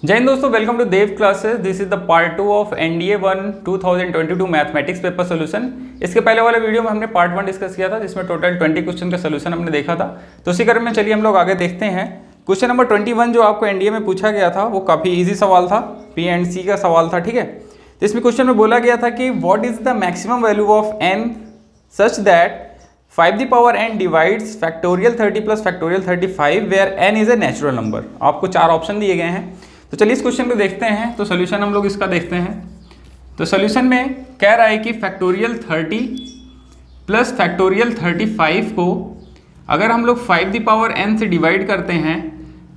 जय हिंद दोस्तों, welcome to Dev classes. This is the part 2 of NDA 1 2022 mathematics paper solution. इसके पहले वाले वीडियो में हमने पार्ट 1 डिस्कस किया था, जिसमें टोटल 20 क्वेश्चन का सोल्यूशन हमने देखा था। तो उसी क्रम में चलिए हम लोग आगे देखते हैं। क्वेश्चन नंबर 21 जो आपको एनडीए में पूछा गया था वो काफ़ी ईजी सवाल था, पी एंड सी का सवाल था। ठीक है, तो इसमें क्वेश्चन में बोला गया था कि what is the maximum value of N such that 5 the power n divides factorial 30 plus factorial 35 where n is a natural number. आपको 4 ऑप्शन दिए गए हैं। तो चलिए इस क्वेश्चन को देखते हैं। तो सोल्यूशन हम लोग इसका देखते हैं। तो सोल्यूशन में कह रहा है कि फैक्टोरियल 30 प्लस फैक्टोरियल 35 को अगर हम लोग 5 द पावर n से डिवाइड करते हैं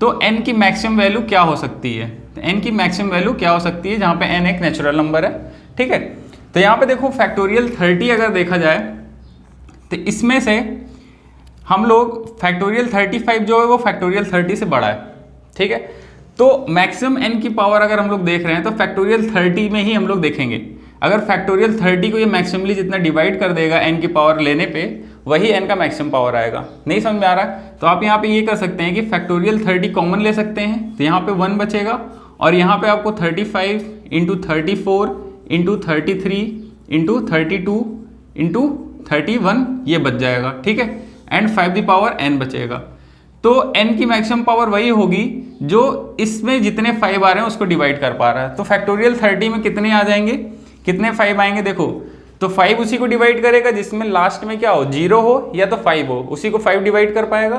तो n की मैक्सिमम वैल्यू क्या हो सकती है। तो n की मैक्सिमम वैल्यू क्या हो सकती है, जहाँ पे n एक नेचुरल नंबर है। ठीक है, तो यहाँ पे देखो फैक्टोरियल 30 अगर देखा जाए तो इसमें से हम लोग फैक्टोरियल 35 जो है वो फैक्टोरियल 30 से बड़ा है। ठीक है, तो मैक्सिमम n की पावर अगर हम लोग देख रहे हैं तो फैक्टोरियल 30 में ही हम लोग देखेंगे। अगर फैक्टोरियल 30 को ये मैक्सिमली जितना डिवाइड कर देगा n की पावर लेने पे, वही n का मैक्सिमम पावर आएगा। नहीं समझ में आ रहा है तो आप यहाँ पे ये कर सकते हैं कि फैक्टोरियल 30 कॉमन ले सकते हैं, तो यहाँ पे 1 बचेगा और यहाँ पे आपको 35 इंटू 34 इंटू 33 इंटू 32 इंटू 31 ये बच जाएगा। ठीक है, एंड 5 द पावर n बचेगा। तो n की मैक्सिमम पावर वही होगी जो इसमें जितने 5 आ रहे हैं उसको डिवाइड कर पा रहा है। तो फैक्टोरियल 30 में कितने आ जाएंगे, कितने 5 आएंगे, देखो तो 5 उसी को डिवाइड करेगा जिसमें लास्ट में क्या हो, 0 हो या तो 5 हो, उसी को 5 डिवाइड कर पाएगा।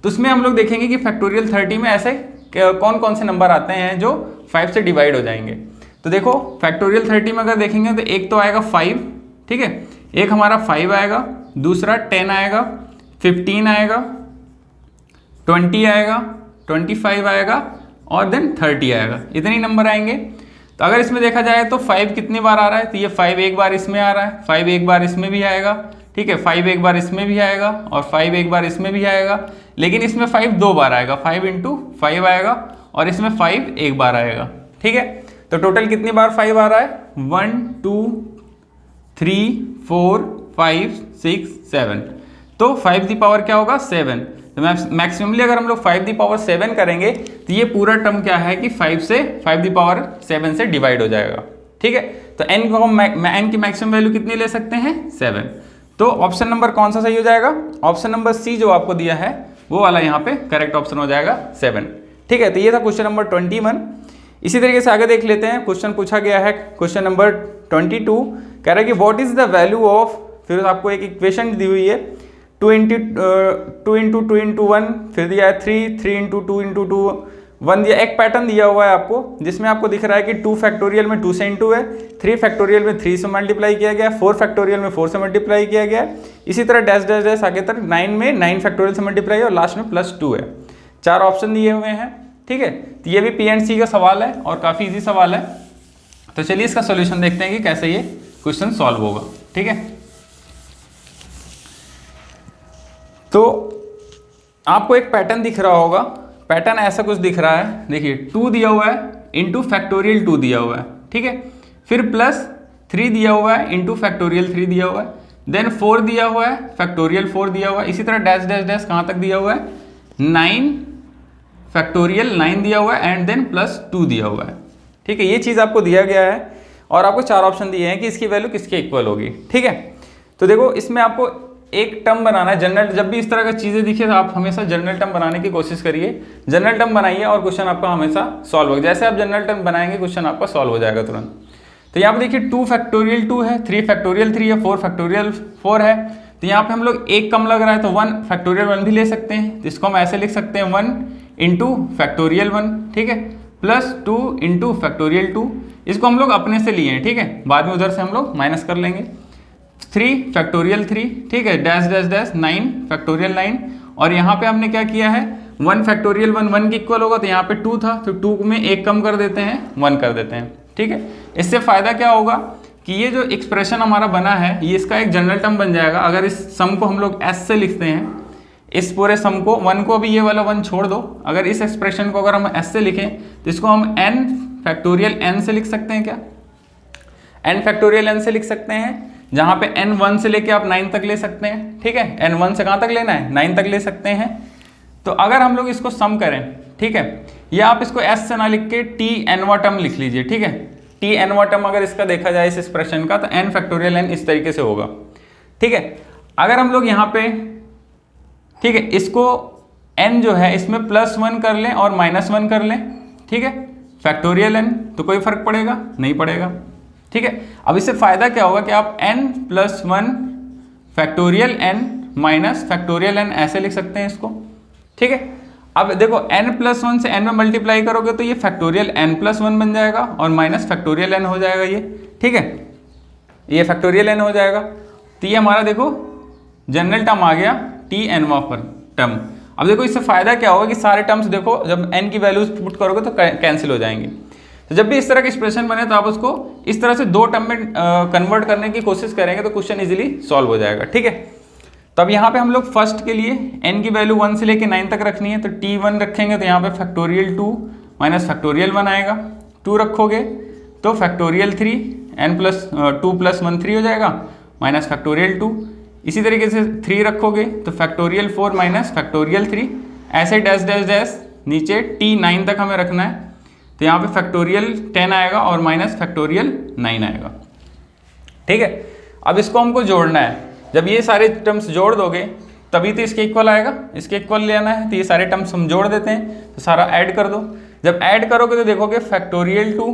तो उसमें हम लोग देखेंगे कि फैक्टोरियल 30 में ऐसे कौन कौन से नंबर आते हैं जो 5 से डिवाइड हो जाएंगे। तो देखो फैक्टोरियल 30 में अगर देखेंगे तो एक तो आएगा 5, ठीक है, एक हमारा 5 आएगा, दूसरा 10 आएगा, 15 आएगा, 20 आएगा, 25 आएगा और देन 30 आएगा। इतने ही नंबर आएंगे। तो अगर इसमें देखा जाए तो 5 कितनी बार आ रहा है, तो ये 5 एक बार इसमें आ रहा है, 5 एक बार इसमें भी आएगा। ठीक है, 5 एक बार इसमें भी आएगा और 5 एक बार इसमें भी आएगा। लेकिन इसमें 5 2 बार आएगा, 5 इंटू 5 आएगा और इसमें 5 एक बार आएगा। ठीक है, तो टोटल कितनी बार 5 आ रहा है, 1 2 3 4 5 6 7। तो 5 दी पावर क्या होगा, 7। तो मैक्सिममली अगर हम लोग 5 दी पावर 7 करेंगे तो ये पूरा टर्म क्या है कि 5 दी पावर 7 से डिवाइड हो जाएगा। ठीक है, तो n को हम n की मैक्सिमम वैल्यू कितनी ले सकते हैं, 7। तो ऑप्शन नंबर कौन सा सही हो जाएगा, ऑप्शन नंबर सी जो आपको दिया है वो वाला यहाँ पे करेक्ट ऑप्शन हो जाएगा 7। ठीक है, तो ये था क्वेश्चन नंबर 21। इसी तरीके से आगे देख लेते हैं। क्वेश्चन पूछा गया है क्वेश्चन नंबर 22, कह रहा है कि what is the value of, फिर आपको एक इक्वेशन दी हुई है 2 इंटू 1, फिर दिया है 3 इंटू 2 1 दिया, एक पैटर्न दिया हुआ है आपको जिसमें आपको दिख रहा है कि 2 फैक्टोरियल में 2 से इंटू है, 3 फैक्टोरियल में 3 से मल्टीप्लाई किया गया, 4 फैक्टोरियल में 4 से मल्टीप्लाई किया गया, इसी तरह डैश डैश डैश आगे तक 9 में 9 फैक्टोरियल से मल्टीप्लाई और लास्ट में +2 है। 4 ऑप्शन दिए हुए हैं। ठीक है, तो ये भी पी एंड सी का सवाल है और काफ़ी ईजी सवाल है। तो चलिए इसका सोल्यूशन देखते हैं कि कैसे ये क्वेश्चन सॉल्व होगा। ठीक है, तो आपको एक पैटर्न दिख रहा होगा, पैटर्न ऐसा कुछ दिख रहा है। देखिए 2 दिया हुआ है इंटू फैक्टोरियल 2 दिया हुआ है। ठीक है, फिर +3 दिया हुआ है इंटू फैक्टोरियल 3 दिया हुआ है, देन 4 दिया हुआ है, फैक्टोरियल 4 दिया हुआ है, इसी तरह डैश डैश डैश कहाँ तक दिया हुआ है, 9 फैक्टोरियल 9 दिया हुआ है एंड देन +2 दिया हुआ है। ठीक है, ये चीज़ आपको दिया गया है और आपको 4 ऑप्शन दिए हैं कि इसकी वैल्यू किसके इक्वल होगी। ठीक है, तो देखो इसमें आपको एक टर्म बनाना है जनरल। जब भी इस तरह की चीज़ें दिखे तो आप हमेशा जनरल टर्म बनाने की कोशिश करिए। जनरल टर्म बनाइए और क्वेश्चन आपका हमेशा सॉल्व होगा। जैसे आप जनरल टर्म बनाएंगे क्वेश्चन आपका सॉल्व हो जाएगा तुरंत। तो यहाँ पे देखिए 2 फैक्टोरियल 2 है, 3 फैक्टोरियल 3 है, 4 फैक्टोरियल 4 है। तो यहाँ पे हम लोग एक कम लग रहा है तो 1 फैक्टोरियल 1 भी ले सकते हैं। तो इसको हम ऐसे लिख सकते हैं 1 इंटू फैक्टोरियल 1, ठीक है, +2 इंटू फैक्टोरियल 2। इसको हम लोग अपने से लिए हैं। ठीक है, बाद में उधर से हम लोग माइनस कर लेंगे। 3 फैक्टोरियल 3, ठीक है, डैश डैश डैश 9 फैक्टोरियल 9 और यहाँ पे हमने क्या किया है 1 फैक्टोरियल 1 के इक्वल होगा, तो यहाँ पे 2 था तो 2 में एक कम कर देते हैं, 1 कर देते हैं। ठीक है, इससे फ़ायदा क्या होगा कि ये जो एक्सप्रेशन हमारा बना है ये इसका एक जनरल टर्म बन जाएगा। अगर इस सम को हम लोग s से लिखते हैं, इस पूरे सम को 1 को भी ये वाला 1 छोड़ दो, अगर इस एक्सप्रेशन को अगर हम s से लिखें तो इसको हम n फैक्टोरियल n से लिख सकते हैं। क्या n फैक्टोरियल n से लिख सकते हैं, जहाँ पे n 1 से लेके आप 9 तक ले सकते हैं। ठीक है, n 1 से कहाँ तक लेना है, 9 तक ले सकते हैं। तो अगर हम लोग इसको सम करें, ठीक है, या आप इसको एस से ना लिख के टी एनवा टर्म लिख लीजिए, ठीक है। टी एनवा टर्म अगर इसका देखा जाए इस एक्सप्रेशन का, तो एन फैक्टोरियल एन इस तरीके से होगा, ठीक है। अगर हम लोग यहाँ पे, ठीक है, इसको n जो है इसमें +1 कर लें और -1 कर लें, ठीक है, फैक्टोरियल n, तो कोई फर्क पड़ेगा नहीं पड़ेगा, ठीक है। अब इससे फायदा क्या होगा कि आप n+1 factorial n minus factorial n ऐसे लिख सकते हैं इसको, ठीक है। अब देखो n+1 से n में मल्टीप्लाई करोगे तो ये फैक्टोरियल n+1 बन जाएगा और माइनस फैक्टोरियल n हो जाएगा ये, ठीक है, ये फैक्टोरियल n हो जाएगा। तो ये हमारा देखो जनरल टर्म आ गया टी एनवा पर टर्म। अब देखो इससे फायदा क्या होगा कि सारे टर्म्स देखो जब n की वैल्यूज पुट करोगे तो कैंसिल हो जाएंगे। तो जब भी इस तरह का एक्सप्रेशन बने तो आप उसको इस तरह से दो टर्म में कन्वर्ट करने की कोशिश करेंगे तो क्वेश्चन इजीली सॉल्व हो जाएगा, ठीक है। तो अब यहाँ पे हम लोग फर्स्ट के लिए n की वैल्यू 1 से लेके 9 तक रखनी है, तो t1 रखेंगे तो यहाँ पे फैक्टोरियल 2 माइनस फैक्टोरियल 1 आएगा, 2 रखोगे तो फैक्टोरियल 3 n+2 + 1 3 हो जाएगा माइनस फैक्टोरियल 2। इसी तरीके से 3 रखोगे तो फैक्टोरियल 4 माइनस फैक्टोरियल 3, ऐसे डैश डैश डैश नीचे t9 तक हमें रखना है, तो यहाँ पे फैक्टोरियल 10 आएगा और माइनस फैक्टोरियल 9 आएगा, ठीक है। अब इसको हमको जोड़ना है, जब ये सारे टर्म्स जोड़ दोगे तभी तो इसके इक्वल आएगा, इसके इक्वल लेना है, तो ये सारे टर्म्स हम जोड़ देते हैं, तो सारा ऐड कर दो। जब ऐड करोगे तो देखोगे फैक्टोरियल 2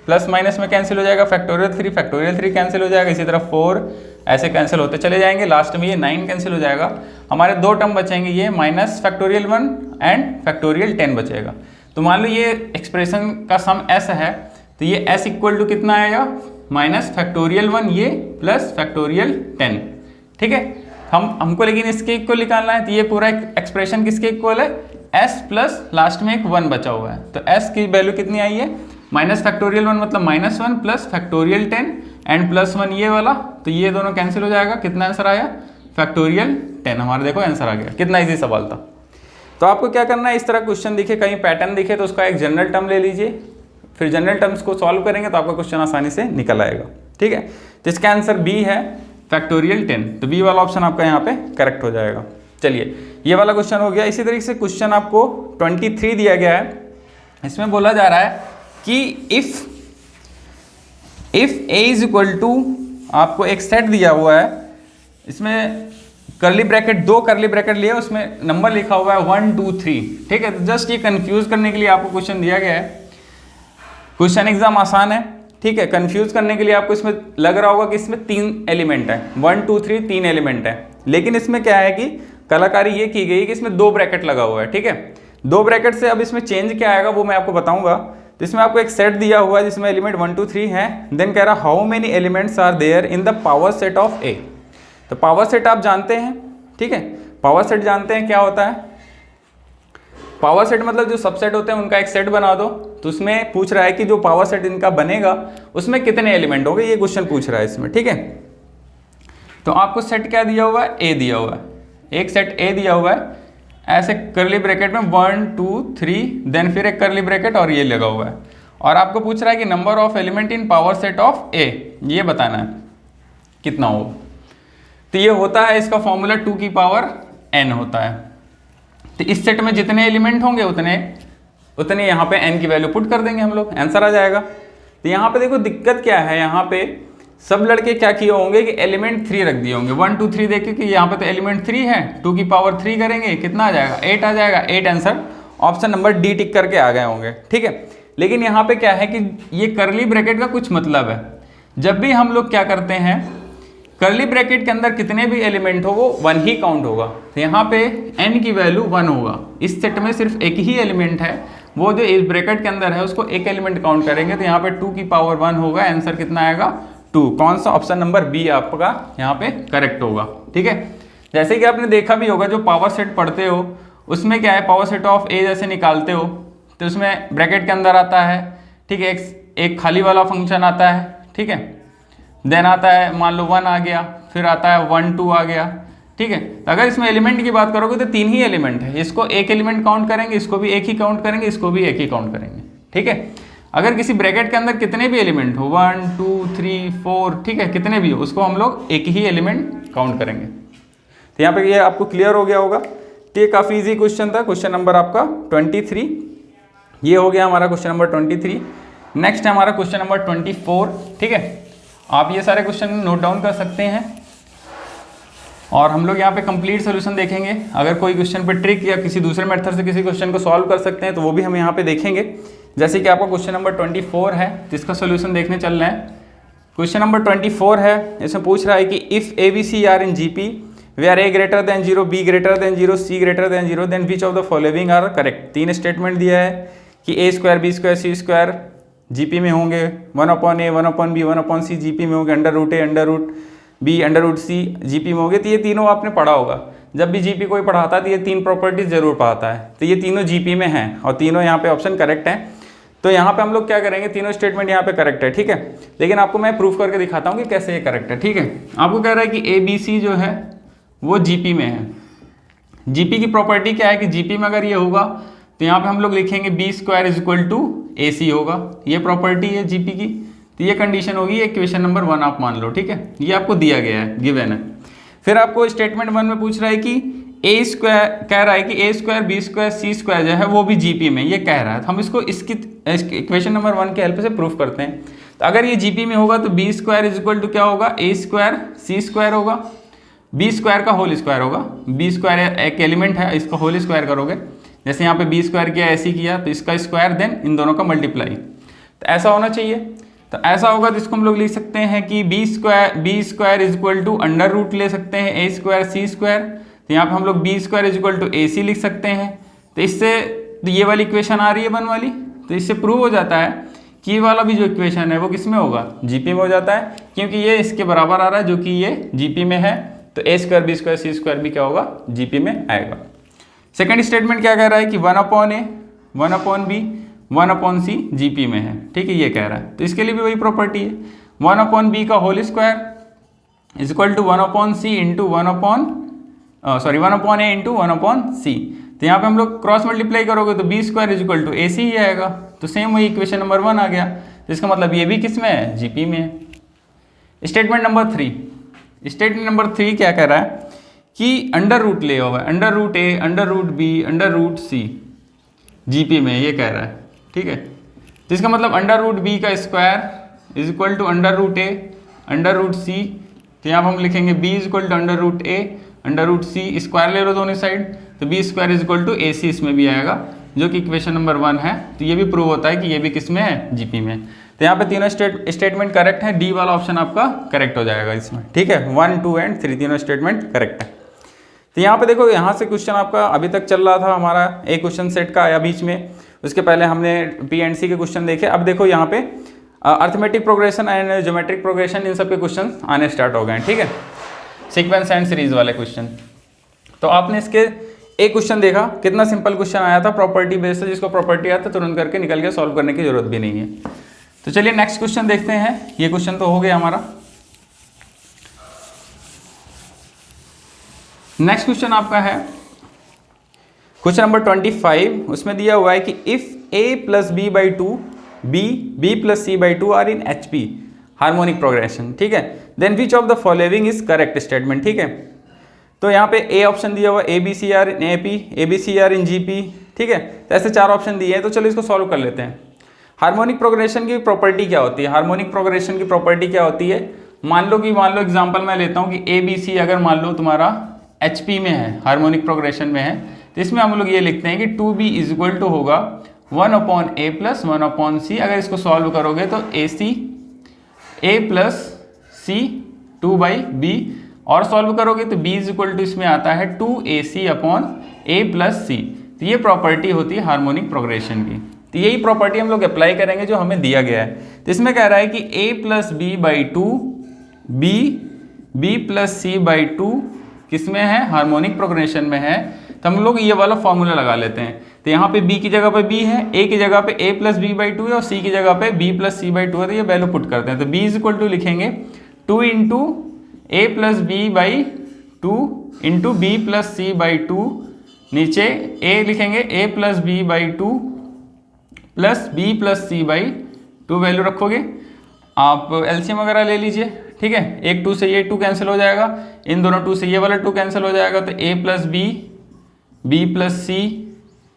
प्लस माइनस में कैंसिल हो जाएगा, फैक्टोरियल 3 कैंसिल हो जाएगा, इसी तरह 4 ऐसे कैंसिल होते चले जाएंगे, लास्ट में ये 9 कैंसिल हो जाएगा। हमारे दो टर्म बचेंगे, ये माइनस फैक्टोरियल 1 एंड फैक्टोरियल 10 बचेगा। तो मान लो ये एक्सप्रेशन का सम s है, तो ये s इक्वल टू कितना आएगा, माइनस फैक्टोरियल 1 ये प्लस फैक्टोरियल 10, ठीक है। हमको लेकिन इसके इक्वल निकालना है, तो ये पूरा एक्सप्रेशन किसके इक्वल है, s प्लस लास्ट में एक 1 बचा हुआ है, तो s की वैल्यू कितनी आई है, माइनस फैक्टोरियल 1 मतलब -1 प्लस फैक्टोरियल 10 एंड +1 ये वाला, तो ये दोनों कैंसिल हो जाएगा। कितना आंसर आया, फैक्टोरियल 10 हमारा देखो आंसर आ गया। कितना इजी सवाल था। तो आपको क्या करना है, इस तरह क्वेश्चन दिखे, कहीं पैटर्न दिखे तो उसका एक जनरल टर्म ले लीजिए, फिर जनरल टर्म्स को सॉल्व करेंगे तो आपका क्वेश्चन आसानी से निकल आएगा, ठीक है। तो इसका आंसर बी है फैक्टोरियल 10, तो बी वाला ऑप्शन आपका यहाँ पे करेक्ट हो जाएगा। चलिए ये वाला क्वेश्चन हो गया। इसी तरीके से क्वेश्चन आपको 23 दिया गया है, इसमें बोला जा रहा है कि if a is equal to, आपको एक सेट दिया हुआ है, इसमें करली ब्रैकेट, दो करली ब्रैकेट लिए, उसमें नंबर लिखा हुआ है 1 2 3, ठीक है। तो जस्ट ये कंफ्यूज करने के लिए आपको क्वेश्चन दिया गया है। क्वेश्चन एग्जाम आसान है, ठीक है। कंफ्यूज करने के लिए आपको इसमें लग रहा होगा कि इसमें 3 एलिमेंट है, 1 2 3 3 एलिमेंट है, लेकिन इसमें क्या है कि कलाकारी ये की गई कि इसमें 2 ब्रैकेट लगा हुआ है, ठीक है। 2 ब्रैकेट से अब इसमें चेंज क्या आएगा वो मैं आपको बताऊंगा। तो इसमें आपको एक सेट दिया हुआ है जिसमें एलिमेंट 1 2 3 है, देन कह रहा how many elements are there in the power set of A. तो पावर सेट आप जानते हैं, ठीक है, पावर सेट जानते हैं क्या होता है। पावर सेट मतलब जो सबसेट होते हैं उनका एक सेट बना दो, तो उसमें पूछ रहा है कि जो पावर सेट इनका बनेगा उसमें कितने एलिमेंट होंगे, ये क्वेश्चन पूछ रहा है इसमें, ठीक है। तो आपको सेट क्या दिया हुआ है, ए दिया हुआ है, एक सेट ए दिया हुआ है, ऐसे करली ब्रैकेट में 1 2 3, देन फिर एक करली ब्रैकेट और ये लगा हुआ है, और आपको पूछ रहा है कि number of element in power set of A, ये बताना है कितना होगा। तो ये होता है, इसका फॉर्मूला 2 की पावर n होता है। तो इस सेट में जितने एलिमेंट होंगे उतने यहाँ पे n की वैल्यू पुट कर देंगे हम लोग, आंसर आ जाएगा। तो यहाँ पे देखो दिक्कत क्या है, यहाँ पे सब लड़के क्या किए होंगे कि एलिमेंट 3 रख दिए होंगे, 1 2 3 देखे कि यहाँ पे तो एलिमेंट 3 है, 2 की पावर 3 करेंगे कितना आ जाएगा, 8 आ जाएगा, 8 आंसर ऑप्शन नंबर डी टिक करके आ गए होंगे, ठीक है। लेकिन यहाँ पे क्या है कि ये करली ब्रैकेट का कुछ मतलब है, जब भी हम लोग क्या करते हैं, करली ब्रैकेट के अंदर कितने भी एलिमेंट हो वो 1 ही काउंट होगा। तो यहाँ पे n की वैल्यू 1 होगा, इस सेट में सिर्फ एक ही एलिमेंट है, वो जो इस ब्रैकेट के अंदर है उसको एक एलिमेंट काउंट करेंगे, तो यहाँ पे 2 की पावर 1 होगा, आंसर कितना आएगा 2। कौन सा, ऑप्शन नंबर बी आपका यहाँ पे करेक्ट होगा, ठीक है। जैसे कि आपने देखा भी होगा, जो पावर सेट पढ़ते हो उसमें क्या है, पावर सेट ऑफ ए जैसे निकालते हो तो उसमें ब्रैकेट के अंदर आता है, ठीक है, एक खाली वाला फंक्शन आता है, ठीक है, देन आता है मान लो 1 आ गया, फिर आता है 1 2 आ गया, ठीक है। तो अगर इसमें एलिमेंट की बात करोगे तो 3 ही एलिमेंट है, इसको एक एलिमेंट काउंट करेंगे, इसको भी एक ही काउंट करेंगे, इसको भी एक ही काउंट करेंगे, ठीक है। अगर किसी ब्रैकेट के अंदर कितने भी एलिमेंट हो 1 2 3 4, ठीक है, कितने भी हो उसको हम लोग एक ही एलिमेंट काउंट करेंगे। तो यहाँ पे ये आपको क्लियर हो गया होगा। तो ये काफ़ी इजी क्वेश्चन था, क्वेश्चन नंबर आपका 23। ये हो गया हमारा क्वेश्चन नंबर 23। नेक्स्ट है हमारा क्वेश्चन नंबर 24। ठीक है, आप ये सारे क्वेश्चन नोट डाउन कर सकते हैं और हम लोग यहाँ पे कंप्लीट सोल्यूशन देखेंगे। अगर कोई क्वेश्चन पे ट्रिक या किसी दूसरे मेथड से किसी क्वेश्चन को सॉल्व कर सकते हैं तो वो भी हम यहाँ पे देखेंगे। जैसे कि आपका क्वेश्चन नंबर 24 है जिसका सोल्यूशन देखने चल रहे हैं। क्वेश्चन नंबर 24 है, इसमें पूछ रहा है कि if a b c are in G P where a greater than 0, b greater than 0, c greater than 0, then which of the following are correct. 3 statement दिया है कि a square b square c square GP में होंगे, 1/a 1/b 1/c GP में होंगे, under root ए under root b under root c GP में होंगे। तो ये तीनों आपने पढ़ा होगा, जब भी जीपी कोई पढ़ाता है तो ये 3 प्रॉपर्टीज जरूर पढ़ाता है। तो ये तीनों जीपी में हैं और तीनों यहाँ पे ऑप्शन करेक्ट हैं। तो यहाँ पे हम लोग क्या करेंगे, तीनों स्टेटमेंट यहाँ पे करेक्ट है। ठीक है, लेकिन आपको मैं प्रूफ करके दिखाता हूँ कि कैसे ये करेक्ट है। ठीक है, आपको कह रहा है कि ए बी सी जो है वो जीपी में है। जीपी की प्रॉपर्टी क्या है कि जीपी में अगर ये होगा तो यहाँ पे हम लोग लिखेंगे B square is equal to A C होगा। ये प्रॉपर्टी है जीपी की, तो ये कंडीशन होगी, ये क्वेश्चन नंबर 1 आप मान लो। ठीक है, ये आपको दिया गया है, गिवन है। फिर आपको स्टेटमेंट 1 में पूछ रहा है कि ए स्क्वायर, कह रहा है कि a square b square c square जो है वो भी जीपी में, ये कह रहा है। तो हम इसको इसकी इक्वेशन नंबर 1 के हेल्प से प्रूफ करते हैं। तो अगर ये जीपी में होगा तो B square is equal to क्या होगा, ए स्क्वायर सी स्क्वायर होगा, बी स्क्वायर का होल स्क्वायर होगा। बी स्क्वायर एक एलिमेंट है, इसका होल स्क्वायर करोगे, जैसे यहाँ पे बी स्क्वायर किया ऐसे किया तो इसका स्क्वायर, देन इन दोनों का मल्टीप्लाई, तो ऐसा होना चाहिए। तो ऐसा होगा तो इसको हम लोग लिख सकते हैं कि b square is equal to under root ले सकते हैं ए स्क्वायर सी स्क्वायर। तो यहाँ पे हम लोग B square is equal to A C लिख सकते हैं। तो इससे तो ये वाली इक्वेशन आ रही है 1 वाली, तो इससे प्रूव हो जाता है कि ये वाला भी जो इक्वेशन है वो किस में होगा, जीपी में हो जाता है, क्योंकि ये इसके बराबर आ रहा है जो कि ये जीपी में है। तो A square b square c square भी क्या होगा, जीपी में आएगा। सेकंड स्टेटमेंट क्या कह रहा है कि 1/a 1/b 1/c जीपी में है। ठीक है, ये कह रहा है, तो इसके लिए भी वही प्रॉपर्टी है, 1/b का whole square is equal to 1/c into 1/a into 1/c। तो यहाँ पे हम लोग क्रॉस मल्टीप्लाई करोगे तो B square is equal to A C ही आएगा। तो सेम वही इक्वेशन नंबर 1 आ गया। तो इसका मतलब ये भी किस में है, जीपी में है। स्टेटमेंट नंबर 3, स्टेटमेंट नंबर 3 क्या कह रहा है कि अंडर रूट ले हुआ है, अंडर रूट ए under root b under root c GP में, ये कह रहा है। ठीक है, तो इसका मतलब अंडर रूट बी का square is equal to under root A under root C. तो यहाँ हम लिखेंगे B is equal to under root A under root C, square ले लो दोनों साइड, तो B square is equal to A C इसमें भी आएगा, जो कि इक्वेशन नंबर 1 है। तो ये भी प्रूव होता है कि ये भी किस में है, जीपी में। तो यहाँ पे तीनों स्टेटमेंट करेक्ट है, डी वाला ऑप्शन आपका करेक्ट हो जाएगा इसमें। ठीक है, 1 2 एंड 3 तीनों स्टेटमेंट करेक्ट है। तो यहाँ पे देखो, यहाँ से क्वेश्चन आपका अभी तक चल रहा था हमारा, एक क्वेश्चन सेट का आया बीच में, उसके पहले हमने पी एंड सी के क्वेश्चन देखे। अब देखो यहाँ पे arithmetic progression and geometric progression, इन सब के क्वेश्चन आने स्टार्ट हो गए हैं। ठीक है, सीक्वेंस एंड सीरीज वाले क्वेश्चन। तो आपने इसके एक क्वेश्चन देखा, कितना सिंपल क्वेश्चन आया था, प्रॉपर्टी बेस्ड से, जिसको प्रॉपर्टी आता है तुरंत करके निकल के सॉल्व करने की जरूरत भी नहीं है। तो चलिए नेक्स्ट क्वेश्चन देखते हैं। ये क्वेश्चन तो हो गया हमारा। नेक्स्ट क्वेश्चन आपका है क्वेश्चन नंबर 25। उसमें दिया हुआ है कि if a plus B by 2 b plus c by 2 are in HP harmonic progression. ठीक है, then which of the following is correct statement. ठीक है, तो यहाँ पे ए ऑप्शन दिया हुआ a b c are in AP, a b c are in GP। ठीक है, तो ऐसे 4 ऑप्शन दिए हैं। तो चलो इसको सॉल्व कर लेते हैं। हार्मोनिक प्रोग्रेशन की प्रॉपर्टी क्या होती है, हार्मोनिक प्रोग्रेशन की प्रॉपर्टी क्या होती है, मान लो एग्जांपल मैं लेता हूँ कि ए बी सी अगर मान लो तुम्हारा HP में है, हार्मोनिक प्रोग्रेशन में है, तो इसमें हम लोग ये लिखते हैं कि 2b इज इक्वल टू होगा 1/a प्लस 1/c। अगर इसको सॉल्व करोगे तो a प्लस c 2/b, और सॉल्व करोगे तो b इज इक्वल टू इसमें आता है 2ac upon a plus c। तो ये प्रॉपर्टी होती है हार्मोनिक प्रोग्रेशन की। तो यही प्रॉपर्टी हम लोग अप्लाई करेंगे जो हमें दिया गया है। तो इसमें कह रहा है कि a plus B by 2 b plus c by 2 किस में है, हार्मोनिक प्रोग्रेशन में है। तो हम लोग ये वाला फॉर्मूला लगा लेते हैं। तो यहाँ पे b की जगह पे b है, a की जगह पे a प्लस बी बाई 2 है, और c की जगह पे b प्लस सी बाई 2 है। तो ये वैल्यू पुट करते हैं। तो b इज इक्वल टू लिखेंगे 2 into a plus B by 2 into b plus c by 2, नीचे a लिखेंगे a plus B by 2 plus b plus c by 2 value रखोगे। आप एलसीएम वगैरह ले लीजिए। ठीक है, एक 2 से ये 2 कैंसिल हो जाएगा, इन दोनों 2 से ये वाला 2 कैंसिल हो जाएगा। तो a plus B B plus C,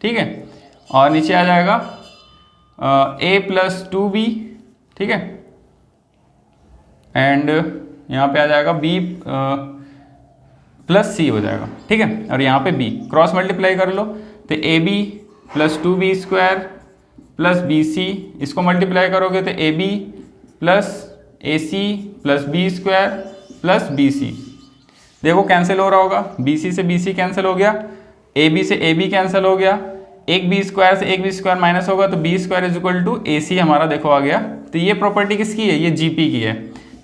ठीक है, और नीचे आ जाएगा a प्लस 2b, ठीक है, एंड यहाँ पे आ जाएगा b प्लस c हो जाएगा, ठीक है, और यहाँ पे b क्रॉस मल्टीप्लाई कर लो तो ab plus 2b square plus bc, इसको मल्टीप्लाई करोगे तो ab plus ac plus b square plus bc, देखो कैंसिल हो रहा होगा, bc से bc कैंसिल हो गया, ab से ab कैंसिल हो गया, एक बी स्क्वायर से एक बी स्क्वायर माइनस होगा तो B square is equal to A C हमारा देखो आ गया। तो ये प्रॉपर्टी किसकी है, ये जीपी की है।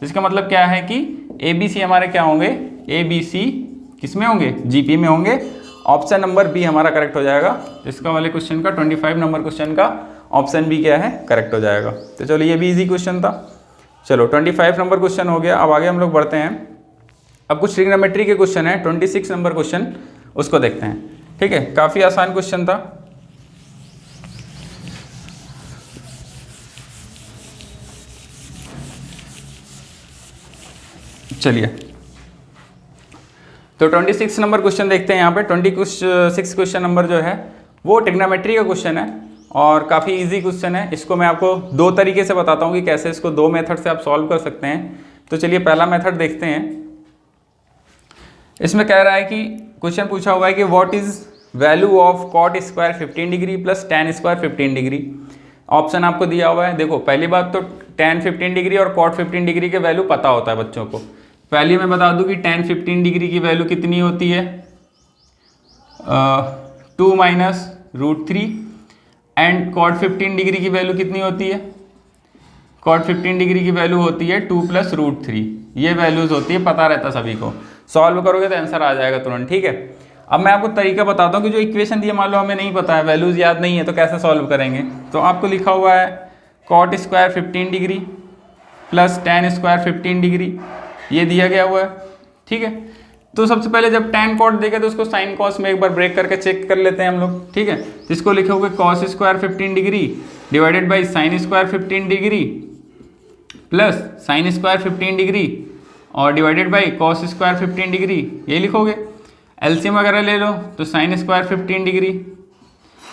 इसका मतलब क्या है कि ए बी सी हमारे क्या होंगे, ए बी सी किस में होंगे, जीपी में होंगे। ऑप्शन नंबर बी हमारा करेक्ट हो जाएगा। इसका वाले क्वेश्चन का 25 नंबर क्वेश्चन का ऑप्शन बी क्या है, करेक्ट हो जाएगा। तो चलो ये भी इजी क्वेश्चन था। चलो 25 नंबर क्वेश्चन हो गया। अब आगे हम लोग बढ़ते हैं। अब कुछ ट्रिग्नोमेट्री के क्वेश्चन है, 26 नंबर क्वेश्चन, उसको देखते हैं। ठीक है, काफ़ी आसान क्वेश्चन था। चलिए तो 26 नंबर क्वेश्चन देखते हैं। यहाँ पे 26 क्वेश्चन नंबर जो है वो ट्रिग्नोमेट्री का क्वेश्चन है और काफ़ी इजी क्वेश्चन है। इसको मैं आपको दो तरीके से बताता हूँ कि कैसे इसको दो मेथड से आप सॉल्व कर सकते हैं। तो चलिए पहला मेथड देखते हैं। इसमें कह रहा है कि क्वेश्चन पूछा हुआ है कि what is value of cot square 15 degree plus tan square 15 degree. Option आपको दिया हुआ है। देखो पहली बात तो tan 15 डिग्री और कॉट 15 डिग्री के वैल्यू पता होता है बच्चों को। पहले मैं बता दूं कि tan 15 डिग्री की वैल्यू कितनी होती है, 2 माइनस √3, एंड कॉट 15 डिग्री की वैल्यू कितनी होती है, कॉट 15 डिग्री की वैल्यू होती है 2 प्लस √3। ये वैल्यूज होती है, पता रहता सभी को। सॉल्व करोगे तो आंसर आ जाएगा तुरंत। ठीक है, अब मैं आपको तरीका बताता हूँ कि जो इक्वेशन दिए मान लो हमें नहीं पता है, वैल्यूज याद नहीं है, तो कैसे सॉल्व करेंगे। तो आपको लिखा हुआ है cot square 15 degree plus tan square 15 degree, ये दिया गया हुआ है। ठीक है, तो सबसे पहले जब tan कॉट देगा तो उसको साइन कॉस में एक बार ब्रेक करके चेक कर लेते हैं हम लोग। ठीक है, तो इसको लिखे हुए cos square 15 degree divided by sine square 15 degree plus sine square 15 degree और divided by cos square 15 degree, ये लिखोगे। एलसीएम वगैरह ले लो तो sine square 15 degree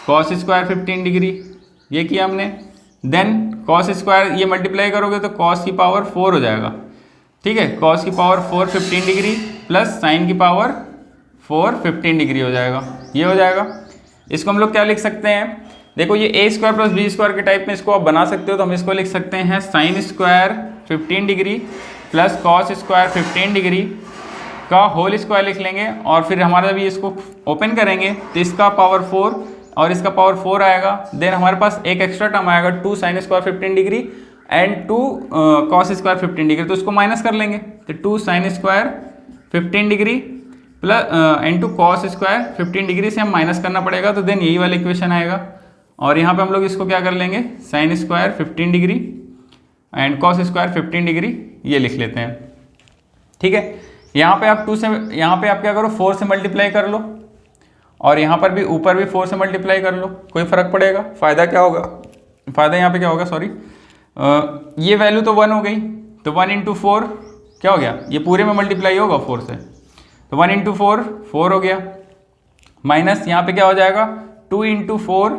cos square 15 degree, ये किया हमने। देन कॉस स्क्वायर ये मल्टीप्लाई करोगे तो कॉस की पावर 4 हो जाएगा। ठीक है, कॉस की पावर 4 15 डिग्री प्लस साइन की पावर 4 15 डिग्री हो जाएगा, ये हो जाएगा। इसको हम लोग क्या लिख सकते हैं, देखो ये ए स्क्वायर प्लस बी स्क्वायर के टाइप में इसको आप बना सकते हो। तो हम इसको लिख सकते हैं sign square 15 degree plus cos square 15 degree का होल स्क्वायर लिख लेंगे और फिर हमारा भी इसको ओपन करेंगे तो इसका पावर 4 और इसका पावर 4 आएगा। देन हमारे पास एक एक्स्ट्रा टर्म आएगा 2 sign square 15 degree and 2 cos square 15 degree, तो उसको माइनस कर लेंगे। तो 2 sign square 15 degree plus and 2 cos square 15 degree से हम माइनस करना पड़ेगा, तो देन यही वाला इक्वेशन आएगा। और यहाँ पे हम लोग इसको क्या कर लेंगे, sign square 15 degree and cos square 15 degree ये लिख लेते हैं। ठीक है, यहाँ पे आप 2 से, यहाँ पे आप क्या करो 4 से मल्टीप्लाई कर लो और यहाँ पर भी ऊपर भी 4 से मल्टीप्लाई कर लो, कोई फर्क पड़ेगा। फ़ायदा क्या होगा, फ़ायदा यहाँ पे क्या होगा, सॉरी ये वैल्यू तो 1 हो गई, तो 1 इंटू 4 क्या हो गया, ये पूरे में मल्टीप्लाई होगा 4 से, तो 1 इंटू 4 4 हो गया, माइनस यहाँ पे क्या हो जाएगा 2 इंटू 4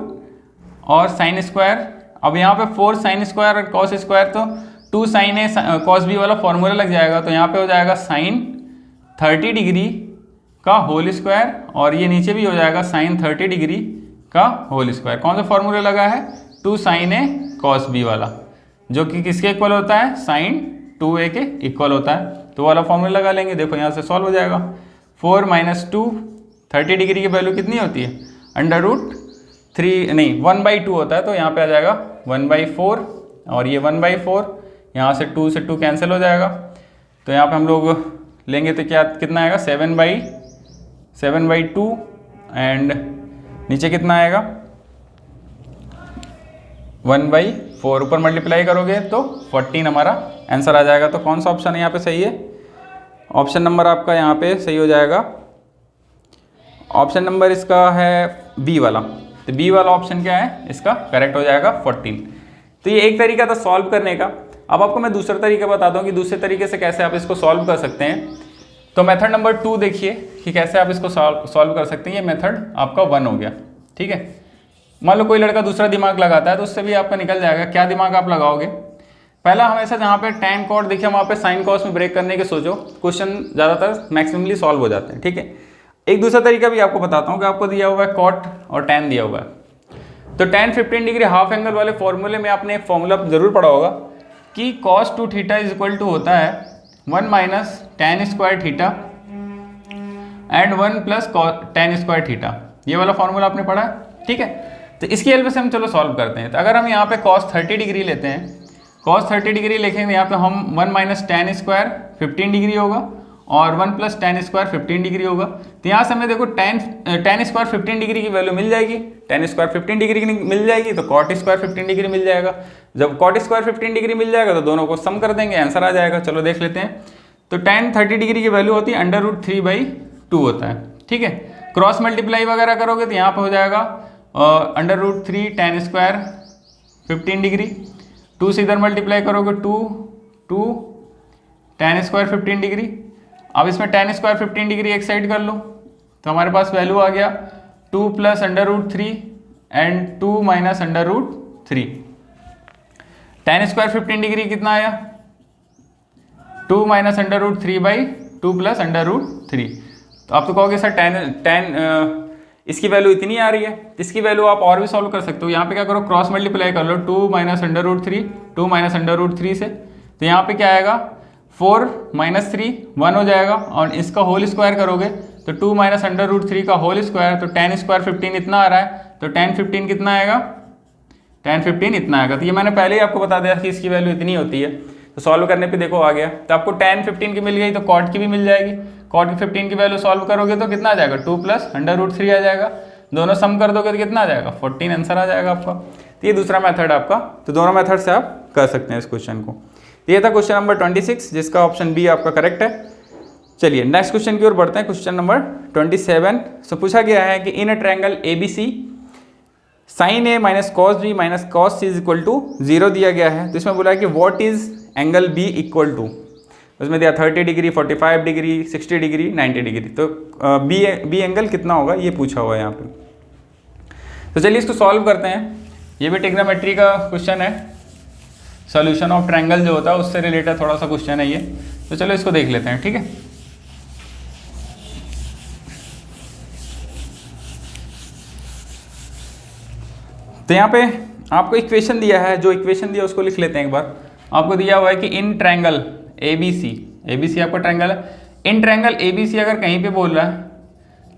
और साइन स्क्वायर। अब यहाँ पे 4 साइन स्क्वायर और कॉस स्क्वायर, तो 2 साइन ए कॉस बी वाला फॉर्मूला लग जाएगा। तो यहाँ पे हो जाएगा साइन 30 डिग्री का होल स्क्वायर और ये नीचे भी हो जाएगा साइन 30 डिग्री का होल स्क्वायर। कौन सा फॉर्मूला लगा है, 2 साइन ए कॉस बी वाला, जो कि किसके इक्वल होता है, साइन 2a के इक्वल होता है। तो वाला फॉर्मूला लगा लेंगे, देखो यहाँ से सॉल्व हो जाएगा। 4 माइनस 2 30 डिग्री की वैल्यू कितनी होती है, √3 नहीं 1/2 होता है, तो यहाँ पे आ जाएगा 1/4 और ये 1/4, यहाँ से 2 से 2 कैंसिल हो जाएगा। तो यहाँ पे हम लोग लेंगे तो क्या कितना आएगा 7/2 एंड नीचे कितना आएगा 1/4, ऊपर मल्टीप्लाई करोगे तो 14 हमारा आंसर आ जाएगा। तो कौन सा ऑप्शन है यहाँ पे सही है, ऑप्शन नंबर आपका यहाँ पे सही हो जाएगा। ऑप्शन नंबर इसका है बी वाला, तो बी वाला ऑप्शन क्या है इसका करेक्ट हो जाएगा 14। तो ये एक तरीका था सॉल्व करने का। अब आपको मैं दूसरा तरीका बताता हूँ कि दूसरे तरीके से कैसे आप इसको सॉल्व कर सकते हैं। तो मेथड नंबर 2 देखिए कि कैसे आप इसको सॉल्व कर सकते हैं। ये मेथड आपका 1 हो गया। ठीक है, मान लो कोई लड़का दूसरा दिमाग लगाता है तो उससे भी आपका निकल जाएगा। क्या दिमाग आप लगाओगे? पहला हमेशा जहाँ पे tan cot दिखे वहाँ पे sin cos में ब्रेक करने के सोचो, क्वेश्चन ज़्यादातर मैक्सिमली सॉल्व हो जाते हैं। ठीक है, एक दूसरा तरीका भी आपको बताता हूँ कि आपको दिया हुआ है cot और tan दिया हुआ है, तो tan 15 डिग्री हाफ एंगल वाले फॉर्मूले में आपने एक फॉर्मूला जरूर पढ़ा होगा कि cos 2 theta is equal to होता है 1 minus tan square theta and 1 plus tan square theta. ये वाला फॉर्मूला आपने पढ़ा है। ठीक है, तो इसकी हेल्प से हम चलो सॉल्व करते हैं। तो अगर हम यहाँ पे cos 30 डिग्री लेते हैं, cos 30 डिग्री लिखेंगे यहाँ पे हम 1 माइनस tan स्क्वायर 15 डिग्री होगा और 1 प्लस tan स्क्वायर 15 डिग्री होगा। तो यहाँ से हमें देखो tan स्क्वायर 15 डिग्री की वैल्यू मिल जाएगी, tan स्क्वायर 15 डिग्री की मिल जाएगी तो cot स्क्वायर 15 डिग्री मिल जाएगा। जब cot स्क्वायर 15 डिग्री मिल जाएगा तो दोनों को सम कर देंगे, आंसर आ जाएगा। चलो देख लेते हैं। तो tan 30 डिग्री की वैल्यू होती है √3/2 होता है। ठीक है, क्रॉस मल्टीप्लाई वगैरह करोगे तो यहाँ पर हो जाएगा √3 tan स्क्वायर 15 डिग्री, 2 से इधर मल्टीप्लाई करोगे 2 tan स्क्वायर 15 डिग्री। अब इसमें tan स्क्वायर 15 डिग्री एक साइड कर लो तो हमारे पास वैल्यू आ गया 2 plus √3 and 2 minus √3। tan square 15 degree कितना आया? 2 माइनस √3/2 प्लस √3। तो आप तो कहोगे सर tan इसकी वैल्यू इतनी आ रही है, इसकी वैल्यू आप और भी सॉल्व कर सकते हो। यहाँ पे क्या करो, क्रॉस मल्टीप्लाई कर लो 2 माइनस √3, 2 माइनस √3 से, तो यहाँ पे क्या आएगा 4 माइनस 3 1 हो जाएगा और इसका होल स्क्वायर करोगे तो 2 माइनस √3 का होल स्क्वायर, तो tan स्क्वायर 15 इतना आ रहा है, तो tan 15 कितना आएगा? tan 15 इतना आएगा। तो ये मैंने पहले ही आपको बता दिया कि इसकी वैल्यू इतनी होती है। तो सॉल्व करने पे देखो आ गया। तो आपको tan 15 की मिल गई तो cot की भी मिल जाएगी। cot की 15 की वैल्यू सॉल्व करोगे तो कितना आ जाएगा? 2 प्लस √3 आ जाएगा। दोनों सम कर दोगे तो कितना आ जाएगा? 14 आंसर आ जाएगा आपका। तो ये दूसरा मेथड आपका। तो दोनों मेथड से आप कर सकते हैं इस क्वेश्चन को। तो ये था क्वेश्चन नंबर 26 जिसका ऑप्शन बी आपका करेक्ट है। चलिए नेक्स्ट क्वेश्चन की ओर बढ़ते हैं। क्वेश्चन नंबर 27 से पूछा गया है कि in a triangle ABC sin A minus cos B minus cos C is equal to 0 दिया गया है। तो इसमें बोला है कि what is angle B equal to, उसमें दिया 30 डिग्री 45 डिग्री 60 डिग्री 90 डिग्री। तो बी एंगल कितना होगा ये पूछा हुआ है यहाँ पे। तो चलिए इसको सॉल्व करते हैं। ये भी ट्रिग्नोमेट्री का क्वेश्चन है, सॉल्यूशन ऑफ ट्रायंगल जो होता है उससे रिलेटेड थोड़ा सा क्वेश्चन है ये। तो चलो इसको देख लेते हैं। ठीक है, तो यहाँ पे आपको इक्वेशन दिया है, जो इक्वेशन दिया उसको लिख लेते हैं एक बार। आपको दिया हुआ है कि इन ट्रायंगल ABC आपका ट्रायंगल है। इन ट्रायंगल ABC अगर कहीं पे बोल रहा है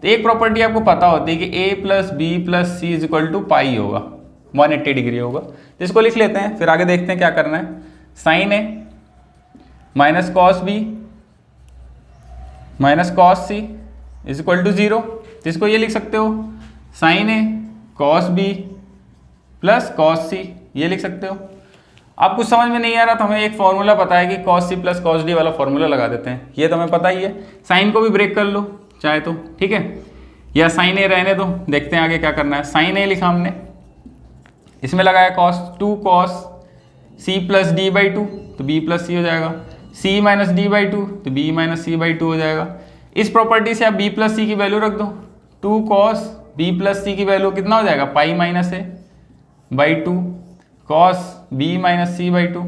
तो एक प्रॉपर्टी आपको पता होती है कि A plus B plus C is equal to pi होगा, 180 डिग्री होगा। तो इसको लिख लेते हैं, फिर आगे देखते हैं क्या करना है। Sine A minus cos B minus cos C is equal to 0। तो इसको ये लिख सकते हो sine A cos B plus cos C, ये लिख सकते हो। आप कुछ समझ में नहीं आ रहा तो हमें एक फॉर्मूला पता है कि cos C plus cos D वाला फॉर्मूला लगा देते हैं, ये तो हमें पता ही है। साइन को भी ब्रेक कर लो चाहे तो, ठीक है, या साइन A रहने दो, देखते हैं आगे क्या करना है। साइन A लिखा हमने, इसमें लगाया2 cos C प्लस D/2 तो B प्लस C हो जाएगा, C माइनस D/2 तो B माइनस C/2 हो जाएगा। इस प्रॉपर्टी से आप B प्लस C की वैल्यू रख दो, 2 cos B प्लस C की वैल्यू कितना हो जाएगा? Pi minus A/2 cos B minus C/2,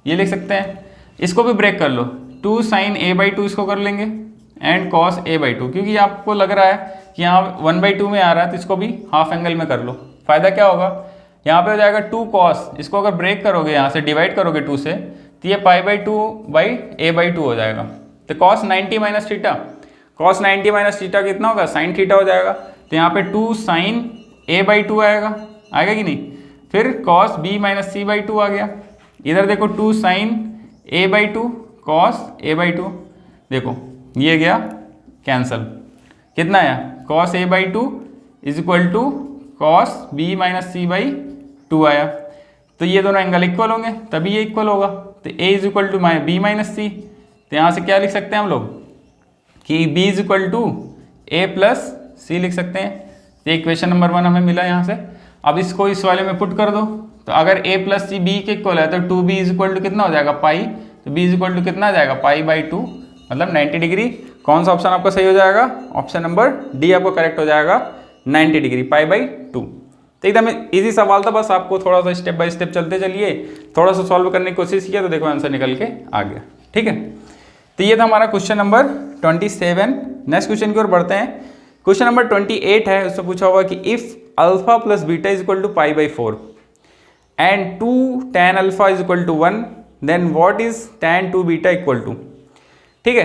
ये लिख सकते हैं। इसको भी ब्रेक कर लो, 2 sin A/2 इसको कर लेंगे एंड cos A/2, क्योंकि आपको लग रहा है कि यहाँ 1/2 में आ रहा है तो इसको भी हाफ एंगल में कर लो। फायदा क्या होगा, यहाँ पे हो जाएगा 2 cos, इसको अगर ब्रेक करोगे यहाँ से डिवाइड करोगे 2 से तो ये π/2/A/2 हो जाएगा। तो cos 90 minus theta, cos 90 minus theta कितना होगा? sin थीटा हो जाएगा। तो यहाँ पे 2 sin A/2 आएगा कि नहीं, फिर cos B माइनस C/2 आ गया। इधर देखो 2 sin A/2 cos A/2, देखो ये गया कैंसल, कितना आया? cos A/2 is equal to cos B minus C/2 आया। तो ये दोनों एंगल इक्वल होंगे तभी ये इक्वल होगा। तो A is equal to B minus C, तो यहाँ से क्या लिख सकते हैं हम लोग कि B is equal to A plus C लिख सकते हैं। तो इक्वेशन नंबर 1 हमें मिला यहाँ से। अब इसको इस वाले में पुट कर दो, तो अगर A प्लस C B के इक्वल है तो 2B इज इक्वल टू कितना हो जाएगा? पाई, तो B इज इक्वल टू कितना आ जाएगा? π/2, मतलब 90 डिग्री। कौन सा ऑप्शन आपका सही हो जाएगा? ऑप्शन नंबर डी आपको करेक्ट हो जाएगा, 90 डिग्री, π/2। तो एकदम इजी सवाल था, बस आपको थोड़ा सा स्टेप बाय स्टेप चलते चलिए, थोड़ा सा सॉल्व करने की कोशिश किया तो देखो आंसर निकल के आ गया। ठीक है, तो ये था हमारा क्वेश्चन नंबर 27। नेक्स्ट क्वेश्चन की ओर बढ़ते हैं। क्वेश्चन नंबर 28 है, उससे पूछा होगा कि if alpha plus beta is equal to pi by 4 and 2 tan alpha is equal to 1 then what is tan 2 beta equal to. ठीक है,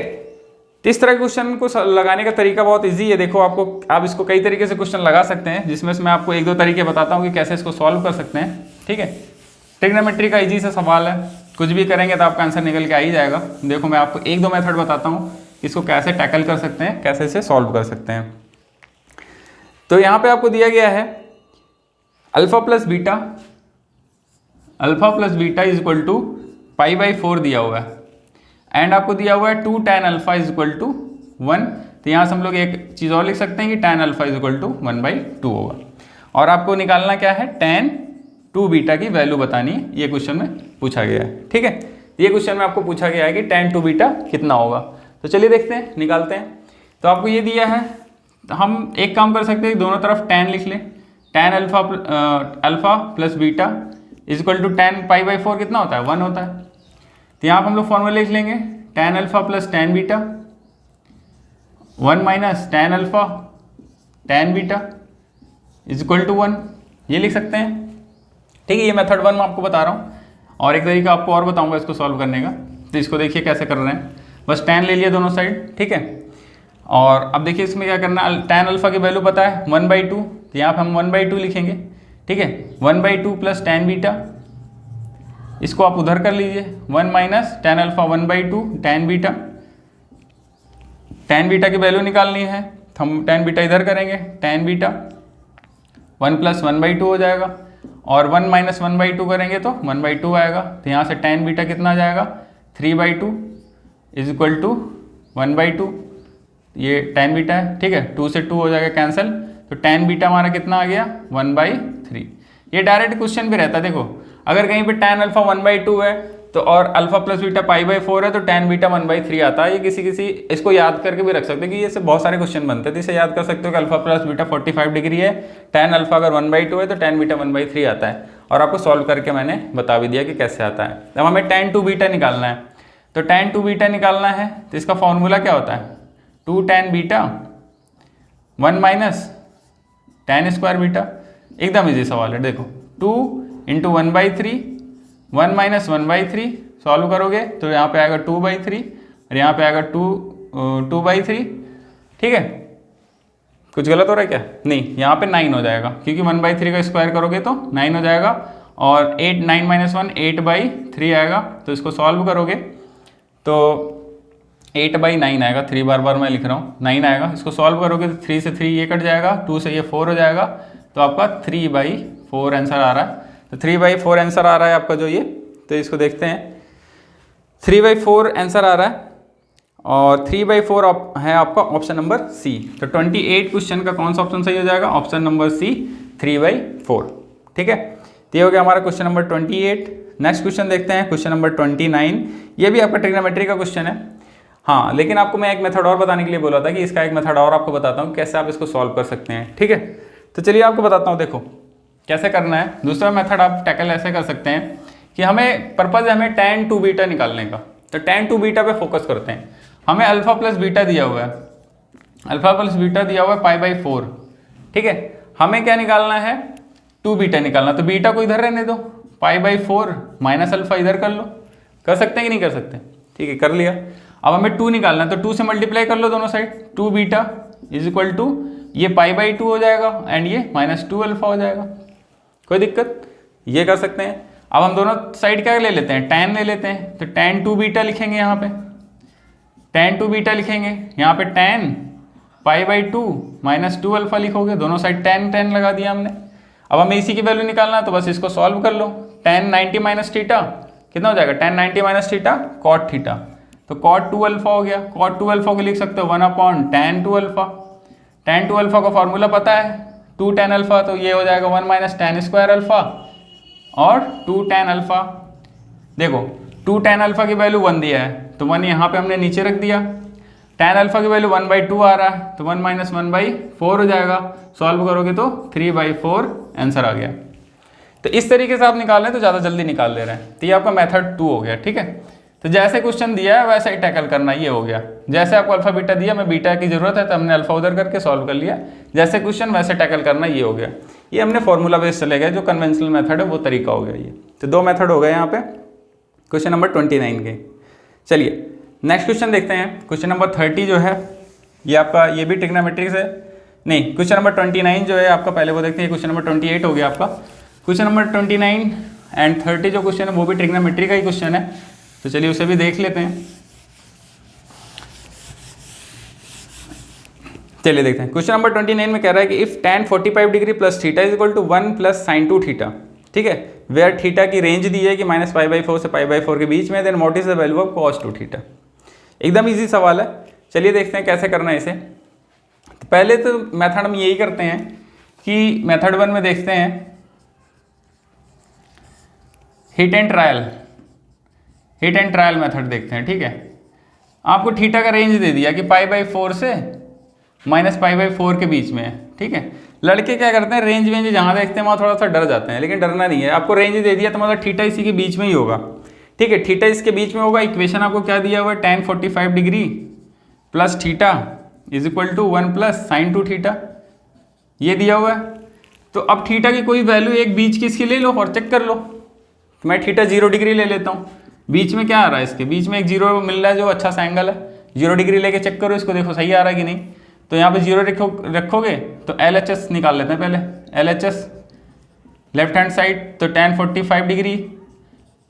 तो इस तरह के क्वेश्चन को लगाने का तरीका बहुत इजी है। देखो आप इसको कई तरीके से क्वेश्चन लगा सकते हैं, जिसमें से मैं आपको एक दो तरीके बताता हूँ कि कैसे इसको सॉल्व कर सकते हैं। ठीक है, ट्रिग्नोमेट्री का इजी सा सवाल है, कुछ भी करेंगे तो आपका आंसर निकल के आ ही जाएगा। देखो मैं आपको एक दो मेथड बताता हूँ इसको कैसे टैकल कर सकते हैं, कैसे इसे सॉल्व कर सकते हैं। तो यहाँ पे आपको दिया गया है alpha plus beta is equal to pi by 4 दिया हुआ है, एंड आपको दिया हुआ है 2 tan alpha is equal to 1। तो यहाँ से हम लोग एक चीज़ और लिख सकते हैं कि tan alpha is equal to 1/2 होगा। और आपको निकालना क्या है, tan 2 बीटा की वैल्यू बतानी है, ये क्वेश्चन में पूछा गया है। ठीक है, ये क्वेश्चन में आपको पूछा गया है कि tan 2 बीटा कितना होगा। तो चलिए देखते हैं, निकालते हैं। तो आपको ये दिया है, हम एक काम कर सकते हैं, दोनों तरफ tan लिख लें। tan alpha plus beta is equal to tan pi by 4 कितना होता है, 1 होता है। तो यहाँ पर हम लोग फॉर्मूला लिख लेंगे, tan alpha plus tan beta 1 minus tan alpha tan beta is equal to 1, ये लिख सकते हैं। ठीक है, ये मेथड 1 मैं आपको बता रहा हूँ, और एक तरीका आपको और बताऊंगा इसको सॉल्व करने का। तो इसको देखिए कैसे कर रहे हैं, बस tan ले लिया दोनों साइड। ठीक है, और अब देखिए इसमें क्या करना है, tan अल्फा की वैल्यू पता है 1/2, तो यहाँ पर हम 1/2 लिखेंगे। ठीक है, 1/2 प्लस tan बीटा, इसको आप उधर कर लीजिए, 1 minus tan alpha 1/2 tan beta की वैल्यू निकालनी है, तो हम tan बीटा इधर करेंगे, tan बीटा 1 प्लस 1/2 हो जाएगा, और 1 माइनस 1/2 करेंगे तो 1/2 आएगा। तो यहाँ से tan बीटा कितना आ जाएगा, 3/2 इज इक्वल टू 1/2, ये tan बीटा है। ठीक है, 2 से 2 हो जाएगा कैंसिल, तो tan बीटा हमारा कितना आ गया, 1/3। ये डायरेक्ट क्वेश्चन भी रहता है, देखो अगर कहीं पे tan अल्फा 1/2 है तो और alpha plus beta pi by 4 है तो tan बीटा 1/3 आता है। ये किसी इसको याद करके भी रख सकते हैं कि ये से बहुत सारे क्वेश्चन बनते हैं, तो इसे याद कर सकते हो कि अल्फा प्लस बीटा 45 डिग्री है, tan अल्फा अगर 1/2 है तो tan बीटा 1/3 आता है। और आपको सॉल्व करके मैंने बता भी दिया कि कैसे आता है। अब हमें tan 2 बीटा निकालना है, तो tan 2 बीटा निकालना है तो इसका फॉर्मूला क्या होता है, 2 tan beta 1 minus tan square beta. एकदम इजी सवाल है, देखो 2 इंटू 1/3, 1 माइनस 1/3 सॉल्व करोगे तो यहाँ पे आएगा 2/3 और यहाँ पे आएगा 2/3। ठीक है, कुछ गलत हो रहा है क्या, नहीं, यहाँ पे 9 हो जाएगा, क्योंकि 1/3 का स्क्वायर करोगे तो 9 हो जाएगा, और 9 माइनस 1 8/3 आएगा। तो इसको सॉल्व करोगे तो 8/9 आएगा, 3 बार मैं लिख रहा हूँ, 9 आएगा। इसको सॉल्व करोगे तो 3 से 3 ये कट जाएगा, 2 से ये 4 हो जाएगा, तो आपका 3/4 आंसर आ रहा है। तो 3/4 आंसर आ रहा है आपका जो ये, तो इसको देखते हैं, 3/4 आंसर आ रहा है, और 3/4 है आपका ऑप्शन नंबर सी। तो 28 क्वेश्चन का कौन सा ऑप्शन सही हो जाएगा, ऑप्शन नंबर सी 3/4। ठीक है, तो ये हो गया हमारा क्वेश्चन नंबर 28। नेक्स्ट क्वेश्चन देखते हैं, क्वेश्चन नंबर 29। ये भी आपका ट्रिग्नोमेट्री का क्वेश्चन है। हाँ, लेकिन आपको मैं एक मेथड और बताने के लिए बोला था कि इसका एक मेथड और आपको बताता हूँ कैसे आप इसको सॉल्व कर सकते हैं। ठीक है, तो चलिए आपको बताता हूँ, देखो कैसे करना है। दूसरा मेथड आप टैकल ऐसे कर सकते हैं कि हमें पर्पज़ है हमें tan 2 बीटा निकालने का, तो tan 2 बीटा पे फोकस करते हैं। हमें अल्फा प्लस बीटा दिया हुआ है, अल्फा प्लस बीटा दिया हुआ है पाई/4। ठीक है, हमें क्या निकालना है, 2 बीटा निकालना। तो बीटा को इधर रहने दो, पाई/4 माइनस अल्फा इधर कर लो, कर सकते हैं कि नहीं कर सकते, ठीक है कर लिया। अब हमें 2 निकालना है, तो 2 से मल्टीप्लाई कर लो दोनों side, 2 beta is equal to ये पाई/2 हो जाएगा एंड ये -2 अल्फा हो जाएगा, कोई दिक्कत, ये कर सकते हैं। अब हम दोनों साइड क्या ले लेते हैं, tan ले लेते हैं, तो tan 2 बीटा लिखेंगे, यहाँ पे tan 2 बीटा लिखेंगे, यहाँ पे tan पाई/2 -2 अल्फा लिखोगे, दोनों साइड tan लगा दिया हमने। अब हमें इसी की वैल्यू निकालना है, तो बस इसको सॉल्व कर लो। tan 90 माइनस थीटा कितना हो जाएगा, tan 90 minus theta cot theta, तो cot 2 अल्फा हो गया। cot 2 अल्फा को लिख सकते हो 1/tan 2 अल्फा। tan 2 अल्फा का फॉर्मूला पता है, 2 tan अल्फा, तो ये हो जाएगा 1 माइनस tan स्क्वायर अल्फा और 2 tan अल्फा। देखो 2 tan अल्फा की वैल्यू 1 दिया है, तो 1 यहाँ पे हमने नीचे रख दिया, tan अल्फा की वैल्यू 1/2 आ रहा है, तो 1 - 1/4 हो जाएगा। सॉल्व करोगे तो 3/4 आंसर आ गया। तो इस तरीके से आप निकाल रहे हैं तो ज़्यादा जल्दी निकाल ले रहे हैं। तो ये आपका मेथड 2 हो गया, ठीक है। तो जैसे क्वेश्चन दिया है वैसे ही टैकल करना, ये हो गया। जैसे आपको अल्फा बीटा दिया, मैं बीटा की जरूरत है तो हमने अल्फा उधर करके सॉल्व कर लिया। जैसे क्वेश्चन वैसे टैकल करना, ये हो गया। ये हमने फॉर्मूला बेस चले गए, जो कन्वेंशनल मेथड है वो तरीका हो गया ये। तो 2 मेथड हो गए यहाँ पे क्वेश्चन नंबर 29 के। चलिए नेक्स्ट क्वेश्चन देखते हैं। क्वेश्चन नंबर 30 जो है ये आपका, ये भी ट्रिग्नोमेट्री से नहीं, क्वेश्चन नंबर 29 जो है आपका, पहले वो देखते हैं। क्वेश्चन नंबर 28 हो गया आपका। क्वेश्चन नंबर 29 एंड 30 जो क्वेश्चन है वो भी ट्रिग्नोमेट्री का ही क्वेश्चन है, तो चलिए उसे भी देख लेते हैं। चलिए देखते हैं। क्वेश्चन नंबर 29 में कह रहा है कि if tan 45 degree plus theta is equal to 1 plus sine 2 theta, ठीक है, वेयर थीटा की रेंज दी है कि -π/4 से π/4 के बीच में, then what is the value of cos 2 theta. एकदम इजी सवाल है। चलिए देखते हैं कैसे करना है इसे। तो पहले तो मेथड हम यही करते हैं कि मेथड 1 में देखते हैं हिट एंड ट्रायल मेथड देखते हैं, ठीक है। आपको थीटा का रेंज दे दिया कि π/4 से -π/4 के बीच में है, ठीक है। लड़के क्या करते हैं, रेंज वेंज जहाँ देखते हैं वहाँ थोड़ा सा डर जाते हैं, लेकिन डरना नहीं है। आपको रेंज दे दिया तो मतलब थीटा इसी के बीच में ही होगा, ठीक है। थीटा इसके बीच में होगा। इक्वेशन आपको क्या दिया हुआ है, tan 45 degree plus theta is equal to 1 plus sine 2 theta, ये दिया हुआ है। तो अब थीटा की कोई वैल्यू एक बीच की इसकी ले लो और चेक कर लो। मैं थीटा 0 डिग्री ले लेता हूँ। बीच में क्या आ रहा है, इसके बीच में एक 0 मिल रहा है जो अच्छा सा एंगल है। 0 डिग्री लेके चेक करो इसको, देखो सही आ रहा है कि नहीं। तो यहाँ पे 0 रखोगे तो LHS निकाल लेते हैं पहले। LHS लेफ्ट हैंड साइड, तो tan 45 डिग्री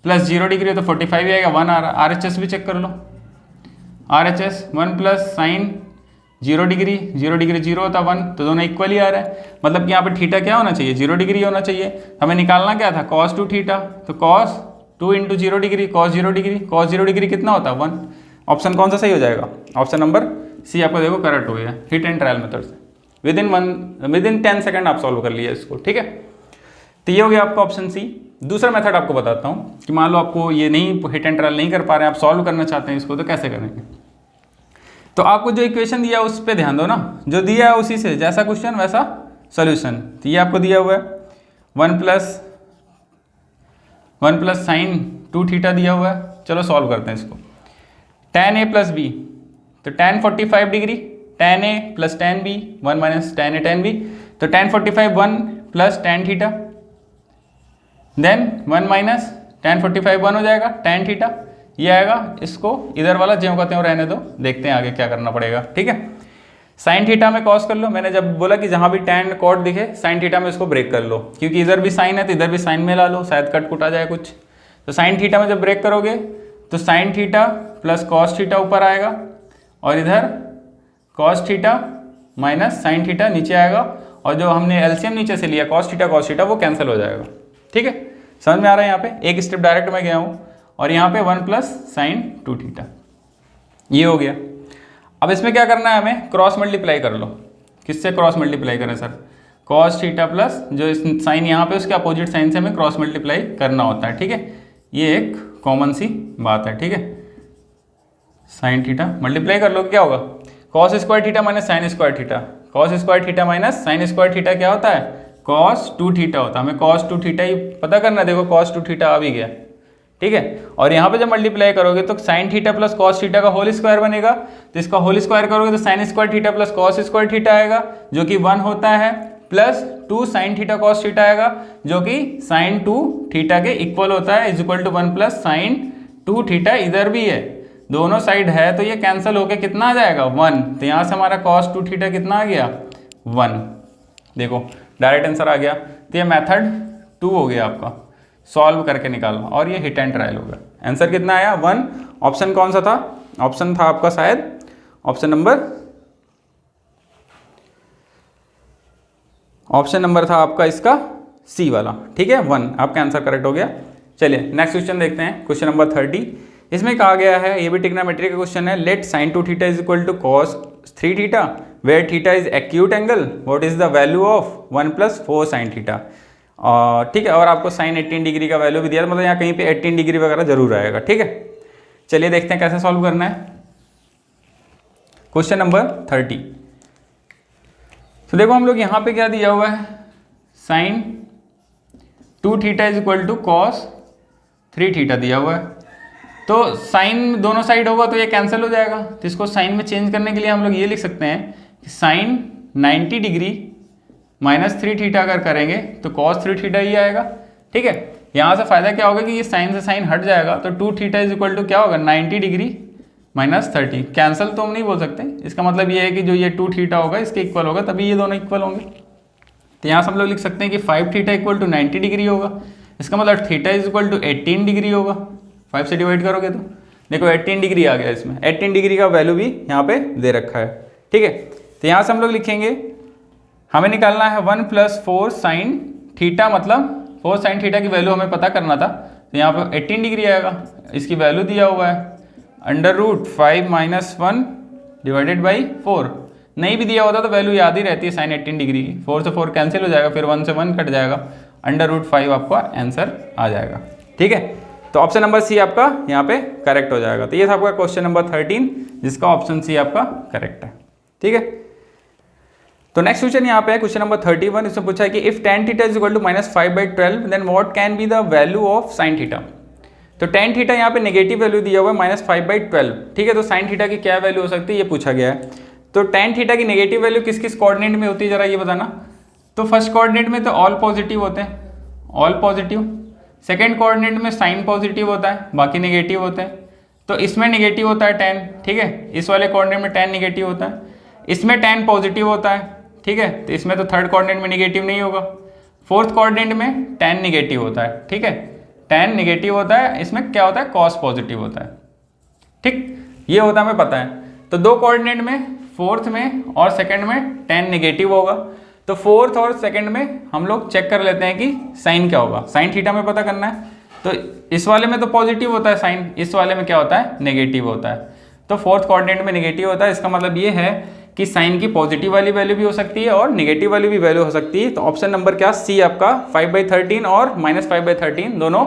प्लस 0 डिग्री तो 45 ही आएगा, 1 आ रहा है। RHS भी चेक कर लो। RHS 1 प्लस साइन 0 डिग्री 0 होता 1, तो दोनों इक्वल ही आ रहा है। मतलब कि यहाँ पे थीटा क्या होना चाहिए, 0 डिग्री होना चाहिए। हमें निकालना क्या था, cos 2 थीटा, तो cos 2 × 0 degree, cos 0 degree, cos 0 degree कितना होता है 1। ऑप्शन कौन सा सही हो जाएगा, ऑप्शन नंबर सी आपको देखो करेक्ट हो गया। हिट एंड ट्रायल मेथड से विद इन 10 सेकंड आप सॉल्व कर लिए इसको, ठीक है। तो ये हो गया आपका ऑप्शन सी। दूसरा मेथड आपको बताता हूँ कि मान लो आपको ये नहीं, हिट एंड ट्रायल नहीं कर पा रहे हैं, आप सॉल्व करना चाहते हैं इसको, तो कैसे करेंगे। तो आपको जो इक्वेशन दिया उस पर ध्यान दो ना, जो दिया है उसी से, जैसा क्वेश्चन वैसा सोल्यूशन। तो ये आपको दिया हुआ है 1 प्लस साइन 2 थीटा दिया हुआ है। चलो सॉल्व करते हैं इसको। tan A प्लस बी, तो tan 45 degree, tan A plus tan B, 1 minus tan A tan B, तो tan 45 1 plus tan theta, then 1 minus tan 45 1 हो जाएगा tan थीटा, ये आएगा। इसको इधर वाला ज्यों का त्यों रहने दो, देखते हैं आगे क्या करना पड़ेगा, ठीक है। साइन थीटा में कॉस कर लो। मैंने जब बोला कि जहाँ भी tan कॉट दिखे साइन थीटा में इसको ब्रेक कर लो, क्योंकि इधर भी साइन है तो इधर भी साइन में ला लो, शायद कट कुट आ जाए कुछ। तो साइन थीटा में जब ब्रेक करोगे तो sine theta plus cos theta ऊपर आएगा, और इधर cos theta minus sine theta नीचे आएगा, और जो हमने एलसीएम नीचे से लिया कॉस थीटा वो कैंसिल हो जाएगा, ठीक है। समझ में आ रहा है। यहाँ पे एक स्टेप डायरेक्ट मैं गया हूँ, और यहाँ पे 1 प्लस साइन 2 थीटा, ये हो गया। अब इसमें क्या करना है, हमें क्रॉस मल्टीप्लाई कर लो। किससे क्रॉस मल्टीप्लाई करें सर, कॉस थीटा प्लस जो साइन यहाँ पे उसके अपोजिट साइन से हमें क्रॉस मल्टीप्लाई करना होता है, ठीक है। ये एक कॉमन सी बात है, ठीक है। साइन थीटा मल्टीप्लाई कर लो, क्या होगा, cos square theta minus sine square theta, cos square theta minus sine square theta क्या होता है, कॉस 2 थीटा होता है। हमें कॉस 2 थीटा ही पता करना है। देखो कॉस 2 थीटा आ भी गया, ठीक है। और यहाँ पे जब मल्टीप्लाई करोगे तो sine theta plus cos theta का होल स्क्वायर बनेगा, तो इसका होल स्क्वायर करोगे तो sine square theta plus cos square theta आएगा जो कि 1 होता है, plus 2 sine theta cos theta आएगा जो कि साइन 2 थीटा के इक्वल होता है, is equal to 1 plus sine 2 theta. इधर भी है, दोनों साइड है, तो ये कैंसिल होके कितना आ जाएगा 1। तो यहाँ से हमारा कॉस 2 थीटा कितना आ गया 1। देखो डायरेक्ट आंसर आ गया। तो ये मेथड 2 हो गया आपका, सॉल्व करके निकालना, और ये हिट एंड ट्रायल होगा। आंसर कितना आया 1। ऑप्शन कौन सा था, ऑप्शन था आपका शायद ऑप्शन नंबर था आपका इसका सी वाला, ठीक है। 1 आपका आंसर करेक्ट हो गया। चलिए नेक्स्ट क्वेश्चन देखते हैं, क्वेश्चन नंबर 30। इसमें कहा गया है, ये भी ट्रिग्नोमेट्री का क्वेश्चन है, let sine 2 theta is equal to cos 3 theta where theta is acute angle, what is the value of 1 plus 4 sine theta. ठीक है, और आपको साइन 18 डिग्री का वैल्यू भी दिया, मतलब यहाँ कहीं पे 18 डिग्री वगैरह जरूर आएगा, ठीक है। चलिए देखते हैं कैसे सॉल्व करना है। Question number 30। तो देखो हम लोग यहाँ पे क्या दिया हुआ है, sine 2 theta is equal to cos 3 theta दिया हुआ है। तो साइन दोनों साइड होगा तो ये कैंसिल हो जाएगा, तो इसको साइन में चेंज करने के लिए हम लोग ये लिख सकते हैं कि साइन 90 डिग्री माइनस 3 थीटा अगर करेंगे तो कॉस 3 थीटा ही आएगा। ठीक है, यहाँ से फायदा क्या होगा कि ये साइन से साइन हट जाएगा, तो 2 थीटा इज इक्वल टू क्या होगा 90 डिग्री माइनस 30। कैंसिल तो हम नहीं बोल सकते, इसका मतलब ये है कि जो ये 2 थीटा होगा इसके इक्वल होगा, तभी ये दोनों इक्वल होंगे। तो यहाँ से हम लोग लिख सकते हैं कि 5 थीटा इक्वल टू 90 डिग्री होगा, इसका मतलब theta is equal to 18 degree होगा। 5 से डिवाइड करोगे तो देखो 18 डिग्री आ गया, इसमें 18 डिग्री का वैल्यू भी यहाँ पे दे रखा है। ठीक है, तो यहाँ से हम लोग लिखेंगे, हमें निकालना है 1 + 4 साइन थीटा, मतलब 4 साइन थीटा की वैल्यू हमें पता करना था। तो यहाँ पे 18 डिग्री आएगा, इसकी वैल्यू दिया हुआ है √5 - 1 डिवाइडेड बाई 4। नहीं भी दिया होता तो वैल्यू याद ही रहती है साइन 18 डिग्री की। 4 से 4 कैंसिल हो जाएगा, फिर 1 से 1 कट जाएगा, √5 आपका आंसर आ जाएगा। ठीक है, तो ऑप्शन नंबर सी आपका यहाँ पे करेक्ट हो जाएगा। तो ये था आपका क्वेश्चन नंबर 13, जिसका ऑप्शन सी आपका करेक्ट है। ठीक है, तो नेक्स्ट क्वेश्चन यहाँ पे है क्वेश्चन नंबर 31। इसमें पूछा है कि if tan theta is equal to -5/12 then what can be the value of sine theta. तो tan थीटा यहाँ पे नेगेटिव वैल्यू दिया हुआ है -5/12। ठीक है, तो साइन थीटा की क्या वैल्यू हो सकती है ये पूछा गया है। तो tan थीटा की नेगेटिव वैल्यू किस किस कोऑर्डिनेट में होती है जरा ये बताना। तो फर्स्ट कोऑर्डिनेट में तो ऑल पॉजिटिव होते हैं, ऑल पॉजिटिव। सेकेंड कोऑर्डिनेट में साइन पॉजिटिव होता है, बाकी नेगेटिव होते हैं। तो इसमें नेगेटिव होता है tan, ठीक है, इस वाले कोऑर्डिनेट में tan नेगेटिव होता है, इसमें tan पॉजिटिव होता है। ठीक है, तो इसमें तो थर्ड कोऑर्डिनेट में नेगेटिव नहीं होगा। फोर्थ कोऑर्डिनेट में tan नेगेटिव होता है। ठीक है, tan नेगेटिव होता है, इसमें क्या होता है कॉस पॉजिटिव होता है। ठीक, ये होता है हमें पता है। तो दो कोऑर्डिनेट में, फोर्थ में और सेकंड में tan नेगेटिव होगा। तो फोर्थ और सेकंड में हम लोग चेक कर लेते हैं कि साइन क्या होगा। साइन थीटा में पता करना है, तो इस वाले में तो पॉजिटिव होता है साइन, इस वाले में क्या होता है नेगेटिव होता है। तो फोर्थ कोऑर्डिनेट में नेगेटिव होता है, इसका मतलब ये है कि साइन की पॉजिटिव वाली वैल्यू भी हो सकती है और नेगेटिव वाली भी वैल्यू हो सकती है। तो ऑप्शन नंबर क्या सी आपका 5/13 और -5/13 दोनों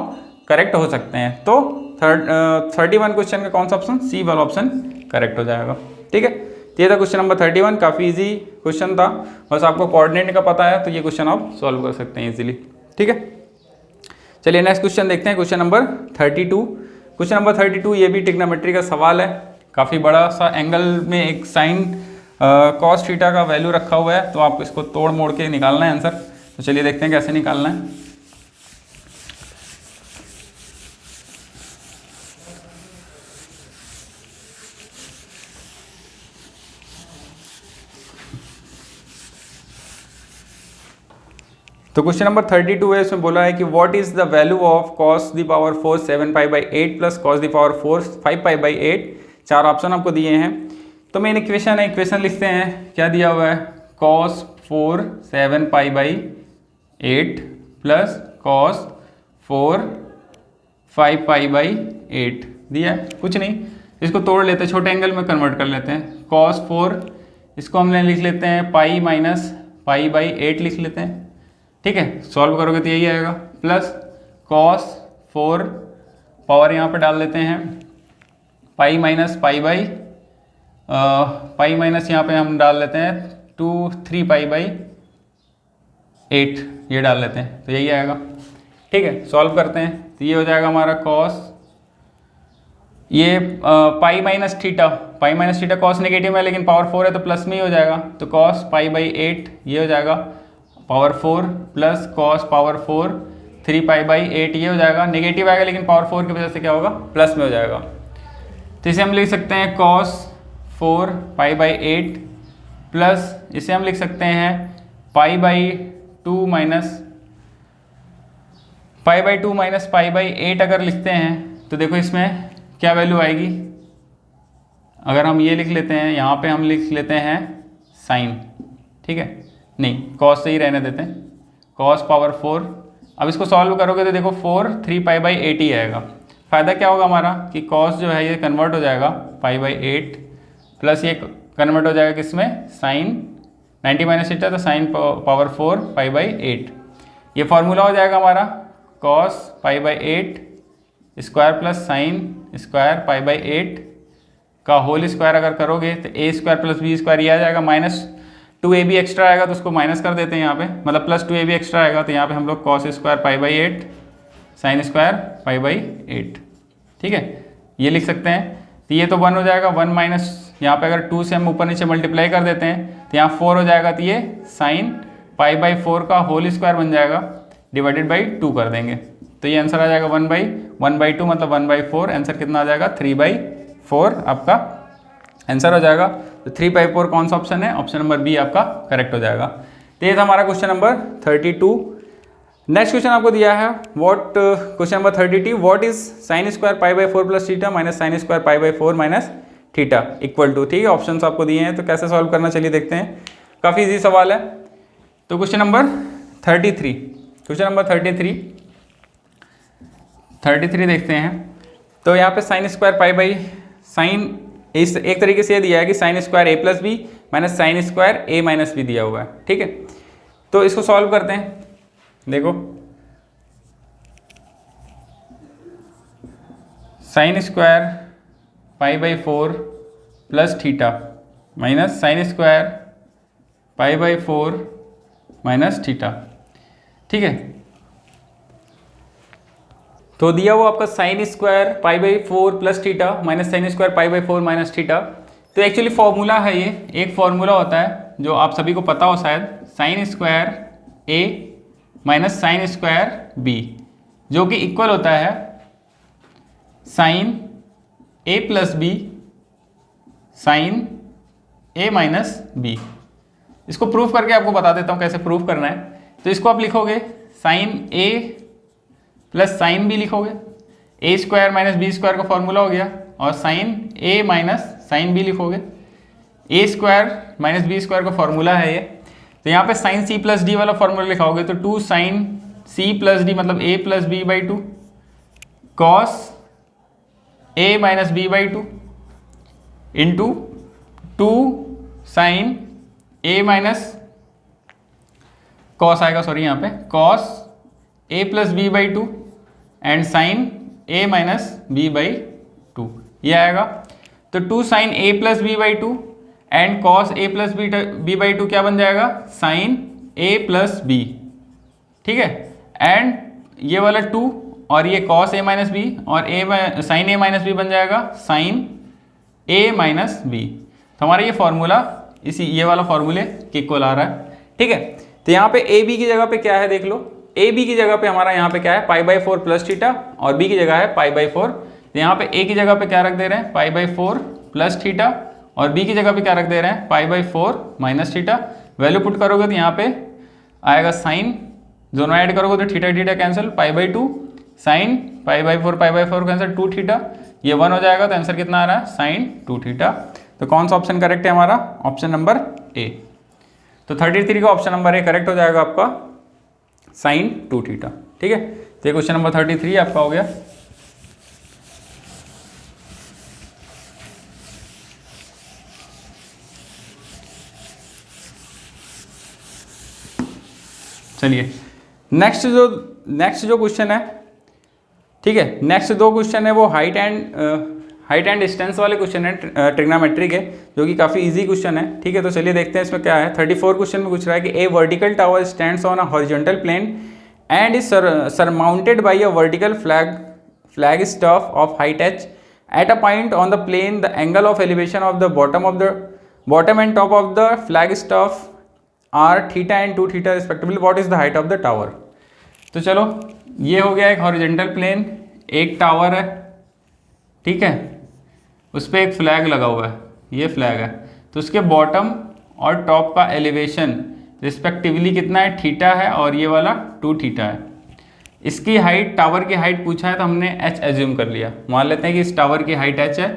करेक्ट हो सकते हैं। तो 31 क्वेश्चन का कौन सा ऑप्शन, सी वाला ऑप्शन करेक्ट हो जाएगा। ठीक है, तो ये था क्वेश्चन नंबर 31, काफ़ी इजी क्वेश्चन था, बस आपको कोऑर्डिनेट का पता है तो ये क्वेश्चन आप सॉल्व कर सकते हैं इजीली। ठीक है, चलिए नेक्स्ट क्वेश्चन देखते हैं, क्वेश्चन नंबर 32। क्वेश्चन नंबर 32 ये भी ट्रिग्नोमेट्री का सवाल है। काफ़ी बड़ा सा एंगल में एक साइन कॉस थीटा का वैल्यू रखा हुआ है, तो आपको इसको तोड़ मोड़ के निकालना है आंसर। तो चलिए देखते हैं कैसे निकालना है। तो क्वेश्चन नंबर 32 है, इसमें बोला है कि what is the value of cos the power 4 7π/8 plus cos the power 4 5π/8। चार ऑप्शन आपको दिए हैं, तो मेन इक्वेशन है, इक्वेशन लिखते हैं। क्या दिया हुआ है, cos 4 7π/8 प्लस cos 4 5π/8 दिया है, कुछ नहीं, इसको तोड़ लेते हैं, छोटे एंगल में कन्वर्ट कर लेते हैं। cos 4 इसको हमने लिख लेते हैं पाई माइनस π/8 लिख लेते हैं। ठीक है, सॉल्व करोगे तो यही आएगा, प्लस cos 4 पावर यहाँ पे डाल देते हैं, पाई माइनस पाई माइनस यहाँ पे हम डाल देते हैं 3π/8 ये डाल लेते हैं, तो यही आएगा। ठीक है, सॉल्व करते हैं, तो ये हो जाएगा हमारा cos, ये pi minus theta cos negative है लेकिन पावर 4 है तो प्लस में ही हो जाएगा, तो cos π/8 ये हो जाएगा पावर 4 प्लस cos पावर 4 3π/8 ये हो जाएगा, नेगेटिव आएगा लेकिन पावर 4 की वजह से क्या होगा प्लस में हो जाएगा। तो इसे हम लिख सकते हैं cos 4 π/8 प्लस इसे हम लिख सकते हैं π/2 माइनस π/8 अगर लिखते हैं तो देखो इसमें क्या वैल्यू आएगी। अगर हम ये लिख लेते हैं, यहाँ पे हम लिख लेते हैं साइन, ठीक है, नहीं cos से ही रहने देते हैं, cos पावर 4। अब इसको सॉल्व करोगे तो देखो 4 3π/8 ही आएगा। फ़ायदा क्या होगा हमारा कि cos जो है ये कन्वर्ट हो जाएगा π/8 प्लस ये कन्वर्ट हो जाएगा किसमें, साइन 90 माइनस थीटा, तो साइन पावर 4 π/8। ये फॉर्मूला हो जाएगा हमारा cos π/8 square plus sine square π/8 का होल स्क्वायर अगर करोगे तो A square plus B square ये आ जाएगा, माइनस 2ab एक्स्ट्रा आएगा तो उसको माइनस कर देते हैं यहाँ पे, मतलब प्लस 2ab एक्स्ट्रा आएगा तो यहाँ पे हम लोग cos square pi by 8 sign square pi by 8, ठीक है, ये लिख सकते हैं। तो ये तो 1 हो जाएगा, 1 माइनस यहाँ पे अगर 2 से हम ऊपर नीचे मल्टीप्लाई कर देते हैं तो यहाँ 4 हो जाएगा, तो ये साइन पाई बाई 4 का होल स्क्वायर बन जाएगा, डिवाइडेड बाई 2 कर देंगे तो ये आंसर आ जाएगा 1/2 मतलब 1/4, आंसर कितना आ जाएगा 3/4 आपका आंसर हो जाएगा। तो 3/4 कौन सा ऑप्शन है, ऑप्शन नंबर बी आपका करेक्ट हो जाएगा। तो ये था हमारा क्वेश्चन नंबर 32। नेक्स्ट क्वेश्चन आपको दिया है what, question number 32, what is sine square pi by 4 plus theta minus sine square pi by 4 minus theta equal to, ठीक है, ऑप्शंस आपको दिए हैं तो कैसे सॉल्व करना चलिए देखते हैं, काफ़ी इजी सवाल है। तो क्वेश्चन नंबर 33, क्वेश्चन नंबर 33 देखते हैं। तो यहाँ पे sine square pi by sine, इस एक तरीके से ये दिया है कि sine square A plus B minus sine square A minus B दिया हुआ है, ठीक है। तो इसको सॉल्व करते हैं, देखो sign square pi by 4 plus theta minus sine square pi by 4 minus theta, ठीक है। तो दिया हुआ आपका sign square pi by 4 plus theta minus sine square pi by 4 minus theta. तो एक्चुअली फॉर्मूला है, ये एक फॉर्मूला होता है जो आप सभी को पता हो शायद, sign square A minus sine square B, जो कि इक्वल होता है साइन ए प्लस बी साइन ए माइनस बी। इसको प्रूफ करके आपको बता देता हूँ कैसे प्रूफ करना है। तो इसको आप लिखोगे साइन ए प्लस साइन बी लिखोगे, A square minus B square का फॉर्मूला हो गया, और साइन ए माइनस साइन बी लिखोगे, A square minus B square का फॉर्मूला है ये। तो यहाँ पे साइन सी प्लस डी वाला फॉर्मूला लिखाओगे तो 2 साइन सी प्लस डी मतलब A plus B by 2 cos A minus B by 2 into 2 sine A minus cos आएगा, सॉरी यहाँ पे cos a plus B by 2 and sine A minus B by 2 ये आएगा। तो 2 sine A plus B by 2 and cos a plus B by 2 क्या बन जाएगा, sign ए plus B, ठीक है। एंड ये वाला 2 और ये कॉस ए माइनस बी और साइन ए माइनस बी बन जाएगा साइन ए माइनस बी। तो हमारा ये फॉर्मूला ये वाला फॉर्मूले के इक्वल आ रहा है, ठीक है। तो यहाँ पे ए बी की जगह पे क्या है देख लो, ए बी की जगह पे हमारा यहाँ पे क्या है पाई बाई 4 प्लस थीटा और बी की जगह है पाई बाई 4। तो यहाँ पे ए की जगह पे क्या रख दे रहे हैं पाई बाई 4 प्लस थीटा और बी की जगह पे क्या रख दे रहे हैं पाई by 4 minus theta. Value put करोगे तो यहाँ पे आएगा साइन, दोनों ऐड करोगे तो theta theta cancel, pi by 2 sine pi by 4 cancel 2 theta, ये 1 हो जाएगा। तो आंसर कितना आ रहा है साइन 2 थीटा। तो कौन सा ऑप्शन करेक्ट है हमारा, ऑप्शन नंबर ए। तो 33 का ऑप्शन नंबर ए करेक्ट हो जाएगा आपका साइन 2 थीटा, ठीक है। तो ये क्वेश्चन नंबर 33 आपका हो गया। चलिए नेक्स्ट जो क्वेश्चन है, ठीक है, नेक्स्ट 2 क्वेश्चन है वो हाइट एंड डिस्टेंस वाले क्वेश्चन है, ट्रिग्नोमेट्री के, जो कि काफ़ी इजी क्वेश्चन है, ठीक है। तो चलिए देखते हैं इसमें क्या है। 34 क्वेश्चन में पूछ रहा है कि a vertical tower stands on a horizontal plane and is surmounted by a vertical flagstaff of height h at a point on the plane the angle of elevation of the bottom and top of the flagstaff are theta and 2 theta respectively, what is the height of the tower. तो चलो ये हो गया एक horizontal plane, एक tower है, ठीक है, उस पर एक फ्लैग लगा हुआ है, ये फ्लैग है। तो उसके बॉटम और टॉप का एलिवेशन रिस्पेक्टिवली कितना है, थीटा है और ये वाला 2 थीटा है। इसकी हाइट, टावर की हाइट पूछा है तो हमने h एज्यूम कर लिया, मान लेते हैं कि इस टावर की हाइट h है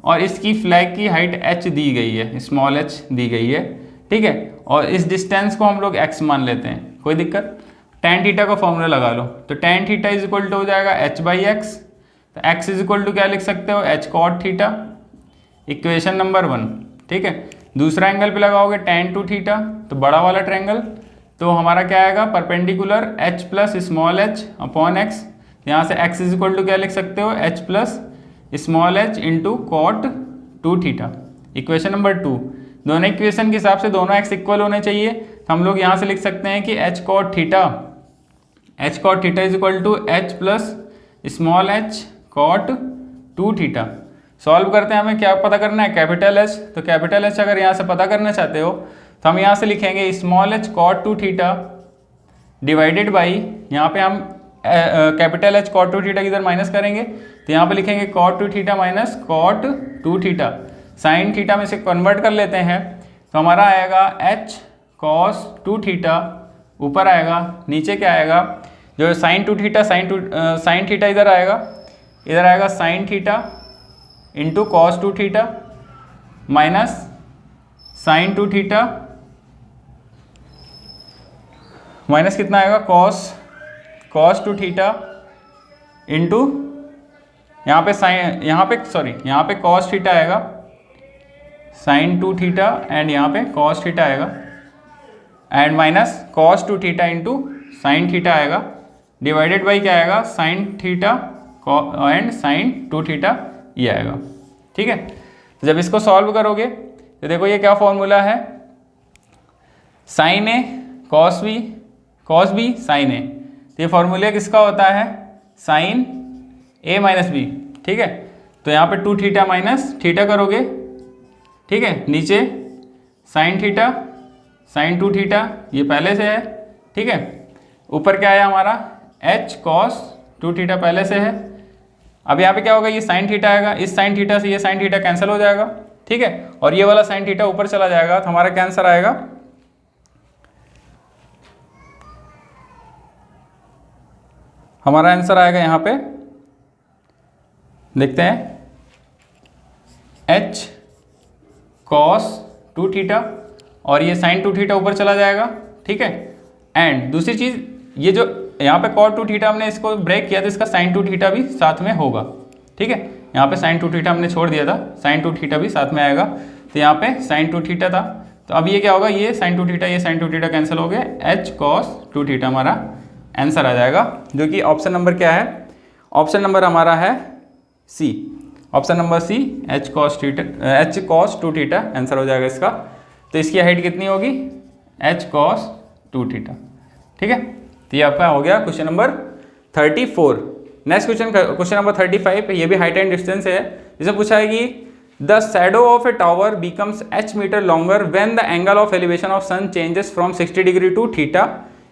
और इसकी फ्लैग की हाइट h दी गई है, स्मॉल h दी गई है, ठीक है। और इस डिस्टेंस को हम लोग x मान लेते हैं, कोई दिक्कत। tan थीटा का फॉर्मूला लगा लो, तो tan theta is equal to हो जाएगा h बाई एक्स। तो x इज इक्वल टू क्या लिख सकते हो, h cot theta, equation number 1, ठीक है। दूसरा एंगल पे लगाओगे tan 2 थीटा, तो बड़ा वाला ट्रायंगल, तो हमारा क्या आएगा perpendicular h plus small h upon x। यहाँ से x इज इक्वल टू क्या लिख सकते हो, h plus small h into cot two theta. Equation number 2, दोनों इक्वेशन के हिसाब से दोनों एक्स इक्वल होने चाहिए, तो हम लोग यहाँ से लिख सकते हैं कि h cot theta is equal to h plus small h cot two theta. Solve करते हैं, हमें क्या पता करना है, कैपिटल एच। तो कैपिटल एच अगर यहाँ से पता करना चाहते हो तो हम यहाँ से लिखेंगे small h cot two theta divided by, यहाँ पे हम capital H cot two theta इधर माइनस करेंगे, तो यहाँ पे लिखेंगे cot two theta minus cot two theta. Sine theta में से कन्वर्ट कर लेते हैं, तो हमारा आएगा एच कॉस टू थीटा, ऊपर आएगा, नीचे क्या आएगा, जो sign to theta sine theta इधर आएगा sine theta into cos two theta minus sign to theta minus कितना आएगा, कॉस टू थीटा इंटू यहाँ पे कॉस थीटा आएगा, साइन टू थीटा एंड यहाँ पे कॉस थीटा आएगा, and minus cos two theta into sine theta आएगा, divided by क्या आएगा, sine theta and sign to theta ये आएगा। ठीक है, तो जब इसको सॉल्व करोगे तो देखो ये क्या फॉर्मूला है, साइन ए कॉस बी साइन ए। तो ये फॉर्मूला किसका होता है, साइन ए माइनस बी। ठीक है, तो यहाँ पे टू थीटा माइनस थीटा करोगे, ठीक है, नीचे sine theta sine to theta ये पहले से है, ठीक है, ऊपर क्या है हमारा एच कॉस टू थीटा पहले से है। अब यहाँ पे क्या होगा, ये साइन थीटा आएगा, इस साइन थीटा से ये साइन थीटा कैंसिल हो जाएगा, ठीक है, और ये वाला साइन थीटा ऊपर चला जाएगा, तो हमारा क्या आंसर आएगा, हमारा आंसर आएगा यहाँ पे देखते हैं एच कॉस टू थीटा और ये साइन टू थीटा ऊपर चला जाएगा, ठीक है। एंड दूसरी चीज़ ये जो यहाँ पे कॉट टू थीटा हमने इसको ब्रेक किया तो इसका साइन टू थीटा भी साथ में होगा, ठीक है। यहाँ पे साइन टू थीटा हमने छोड़ दिया था, साइन टू थीटा भी साथ में आएगा, तो यहाँ पे साइन टू थीटा था, तो अब ये क्या होगा, ये साइन टू थीटा ये साइन टू थीटा कैंसिल हो गए, एच कॉस टू थीटा हमारा आंसर आ जाएगा, जो कि ऑप्शन नंबर क्या है, ऑप्शन नंबर हमारा है C, option number C H cos two theta answer हो जाएगा इसका। तो इसकी हाइट कितनी होगी, एच कॉस टू थीटा, ठीक है। तो ये आपका हो गया question number 34। Next question number 35, ये भी हाइट एंड डिस्टेंस है। इसे पूछा है कि the shadow of a tower becomes h metre longer when the angle of elevation of sun changes from 60 degree to theta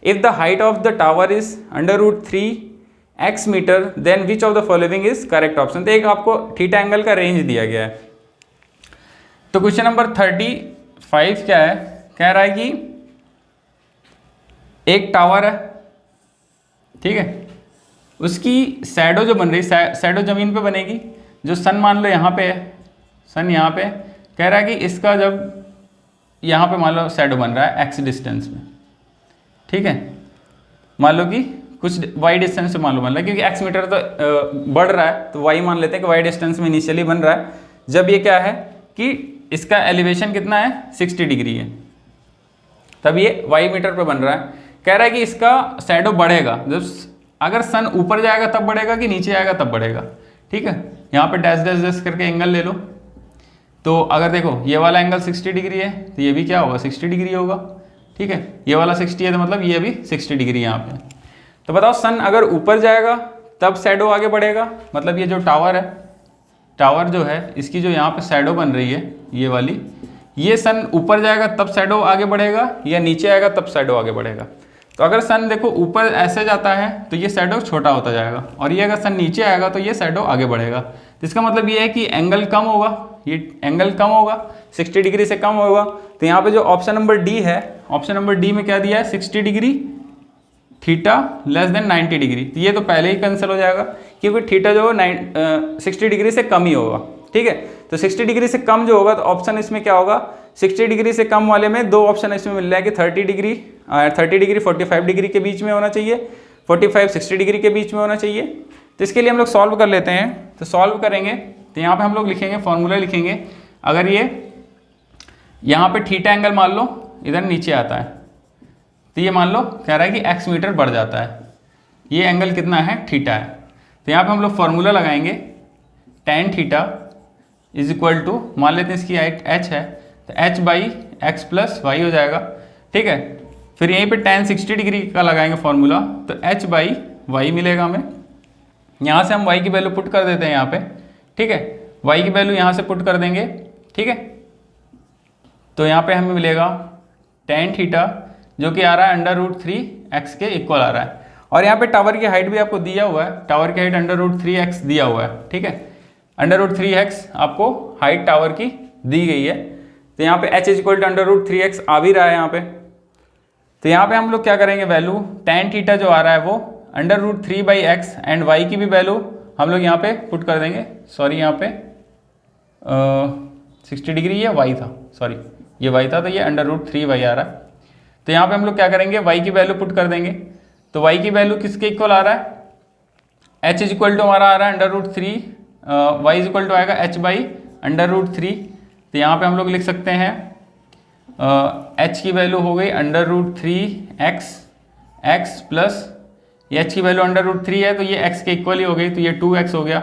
if the height of the tower is √3x metre then which of the following is correct option. तो एक आपको theta angle का range दिया गया है। तो question number 35 क्या है, कह रहा है कि एक टावर है, ठीक है, उसकी शैडो जो बन रही है, शैडो जमीन पे बनेगी, जो सन मान लो यहाँ पे है, सन यहाँ पे, कह रहा है कि इसका जब यहाँ पे मान लो शैडो बन रहा है x डिस्टेंस में, ठीक है, मान लो कि कुछ y डिस्टेंस से मान लो बन रहा है, क्योंकि x मीटर तो बढ़ रहा है तो y मान लेते हैं कि y डिस्टेंस में इनिशियली बन रहा है। जब ये क्या है कि इसका एलिवेशन कितना है 60 डिग्री है, तब ये y मीटर पे बन रहा है। कह रहा है कि इसका शैडो बढ़ेगा जब अगर सन ऊपर जाएगा तब बढ़ेगा कि नीचे आएगा तब बढ़ेगा, ठीक है। यहाँ पे डैश डैश डैश करके एंगल ले लो, तो अगर देखो ये वाला एंगल 60 डिग्री है तो ये भी क्या होगा 60 डिग्री होगा, ठीक है। ये वाला 60 है तो मतलब ये भी 60 डिग्री यहाँ पे। तो बताओ सन अगर ऊपर जाएगा तब शैडो आगे बढ़ेगा, मतलब ये जो टावर है, टावर जो है इसकी जो यहाँ पे शैडो बन रही है ये वाली, ये सन ऊपर जाएगा तब शैडो आगे बढ़ेगा या नीचे आएगा तब शैडो आगे बढ़ेगा। तो अगर सन देखो ऊपर ऐसे जाता है तो ये शैडो छोटा होता जाएगा, और ये अगर सन नीचे आएगा तो ये शैडो आगे बढ़ेगा। तो इसका मतलब ये है कि एंगल कम होगा, ये एंगल कम होगा, 60 डिग्री से कम होगा। तो यहाँ पे जो ऑप्शन नंबर डी है, ऑप्शन नंबर डी में क्या दिया है 60 degree theta less than 90 degree, तो ये तो पहले ही कैंसिल हो जाएगा क्योंकि थीटा जो 60 डिग्री से कम ही होगा, ठीक है। तो 60 डिग्री से कम जो होगा तो ऑप्शन इसमें क्या होगा, 60 डिग्री से कम वाले में दो ऑप्शन इसमें मिल रहा है कि 30 डिग्री 45 डिग्री के बीच में होना चाहिए, 45 60 डिग्री के बीच में होना चाहिए। तो इसके लिए हम लोग सॉल्व कर लेते हैं। तो सॉल्व करेंगे तो यहाँ पे हम लोग लिखेंगे, फॉर्मूला लिखेंगे, अगर ये यहाँ पे थीटा एंगल मान लो इधर नीचे आता है तो ये मान लो कह रहा है कि x मीटर बढ़ जाता है, ये एंगल कितना है थीटा है। तो यहाँ पे हम लोग फॉर्मूला लगाएंगे tan theta is equal to, मान लेते हैं इसकी हाइट h है, तो h by x plus y हो जाएगा। ठीक है, फिर यहीं पे tan 60 डिग्री का लगाएंगे फॉर्मूला, तो h बाई वाई मिलेगा हमें। यहाँ से हम y की वैल्यू पुट कर देते हैं यहाँ पे। ठीक है, y की वैल्यू यहाँ से पुट कर देंगे। ठीक है, तो यहाँ पे हमें मिलेगा tan थीटा जो कि आ रहा है √3x के इक्वल आ रहा है। और यहाँ पे टावर की हाइट भी आपको दिया हुआ है, टावर की हाइट √3x दिया हुआ है। ठीक है, √3x आपको हाइट टावर की दी गई है। तो यहाँ पे h इक्वल टू √3x आ भी रहा है यहाँ पे। तो यहाँ पे हम लोग क्या करेंगे, वैल्यू tan थीटा जो आ रहा है वो √3/x एंड y की भी वैल्यू हम लोग यहाँ पे पुट कर देंगे। सॉरी, यहाँ पे 60 डिग्री ये y था, सॉरी ये y था, तो ये √3y आ रहा है। तो यहाँ पे हम लोग क्या करेंगे, y की वैल्यू पुट कर देंगे। तो y की वैल्यू किसके इक्वल आ रहा है, h इक्वल टू हमारा आ रहा है √3, y इक्वल टू आएगा h बाई √3। तो यहाँ पे हम लोग लिख सकते हैं h की वैल्यू हो गई √3x प्लस ये h की वैल्यू √3 है, तो ये x के इक्वल ही हो गई, तो ये 2x हो गया,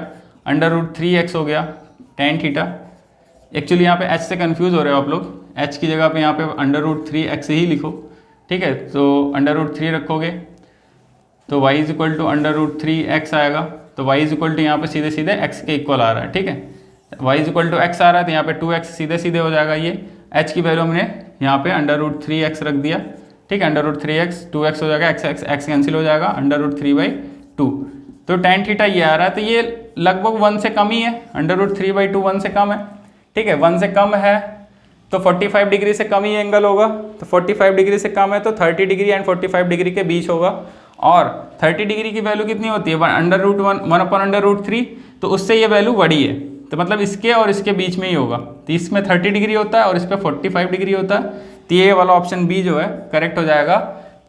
√3x हो गया tan थीटा। एक्चुअली यहाँ पे h से कंफ्यूज हो रहे हो आप लोग, h की जगह पे यहाँ पे √3x ही लिखो। ठीक है, तो √3 रखोगे तो y is equal to √3x आएगा। तो y इज इक्वल टू यहाँ पे सीधे सीधे x के इक्वल आ रहा है। ठीक है, y is equal to x आ रहा है, तो यहाँ पे 2x सीधे सीधे हो जाएगा। ये h की वैल्यू हमने यहाँ पे √3x रख दिया। ठीक है, √3x 2x हो जाएगा, x कैंसिल हो जाएगा, √3/2। तो tan थीटा ये आ रहा है, तो ये लगभग 1 से कम ही है, √3/2 1 से कम है। ठीक है, 1 से कम है तो 45 डिग्री से कम ही एंगल होगा। तो 45 डिग्री से कम है तो 30 डिग्री एंड 45 डिग्री के बीच होगा। और 30 डिग्री की वैल्यू कितनी होती है, √1/√3, तो उससे ये वैल्यू बड़ी है, तो मतलब इसके और इसके बीच में ही होगा। तो इसमें 30 डिग्री होता है और इस पर 45 डिग्री होता है। तो ये वाला ऑप्शन बी जो है करेक्ट हो जाएगा।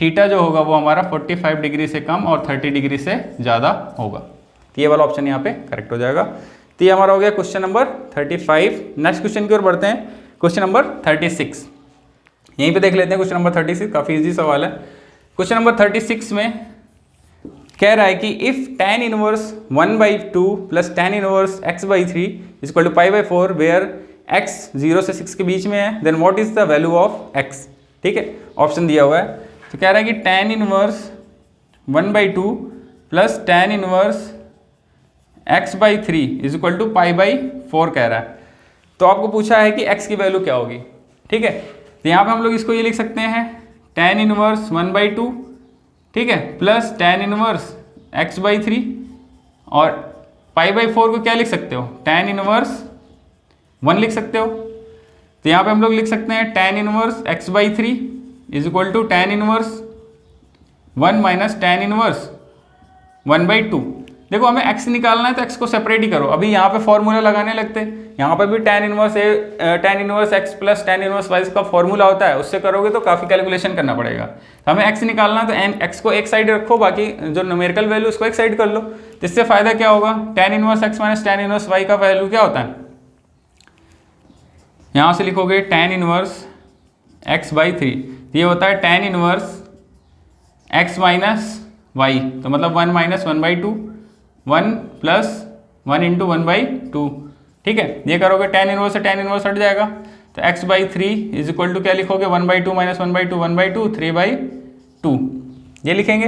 थीटा जो होगा वो हमारा 45 डिग्री से कम और 30 डिग्री से ज़्यादा होगा। तो ये वाला ऑप्शन यहाँ पे करेक्ट हो जाएगा। तो ये हमारा हो गया क्वेश्चन नंबर 35। नेक्स्ट क्वेश्चन की ओर बढ़ते हैं, क्वेश्चन नंबर 36। यहीं पे देख लेते हैं क्वेश्चन नंबर 36, काफ़ी इजी सवाल है। क्वेश्चन नंबर 36 में कह रहा है कि if tan inverse 1/2 plus tan inverse x/3 is equal to π/4 where x 0 से 6 के बीच में है, then what is the value of x। ठीक है, ऑप्शन दिया हुआ है। तो कह रहा है कि tan inverse 1/2 plus tan inverse x/3 is equal to π/4 कह रहा है। तो आपको पूछा है कि x की वैल्यू क्या होगी। ठीक है, तो यहाँ पे हम लोग इसको ये लिख सकते हैं tan इनवर्स 1/2, ठीक है, प्लस tan इनवर्स x/3, और π/4 को क्या लिख सकते हो, tan इनवर्स 1 लिख सकते हो। तो यहाँ पे हम लोग लिख सकते हैं tan inverse x/3 is equal to tan inverse 1 minus tan inverse 1/2। देखो हमें x निकालना है तो x को सेपरेट ही करो। अभी यहाँ पे फॉर्मूला लगाने लगते, यहाँ पे भी tan inverse x plus tan inverse y का फॉर्मूला होता है, उससे करोगे तो काफ़ी कैलकुलेशन करना पड़ेगा। तो हमें x निकालना है तो x को एक साइड रखो, बाकी जो न्यूमेरिकल वैल्यू उसको एक साइड कर लो। तो इससे फायदा क्या होगा, tan inverse x minus tan inverse y का वैल्यू क्या होता है, यहाँ से लिखोगे tan इनवर्स x/3, ये होता है tan inverse x minus y, तो मतलब 1 माइनस 1/2, 1 प्लस 1 इंटू 1/2। ठीक है, ये करोगे tan इनवर्स से tan इनवर्स हट जाएगा, तो x/3 इज इक्वल टू क्या लिखोगे, 1/2 माइनस 1/2, 1/2, 3/2 ये लिखेंगे।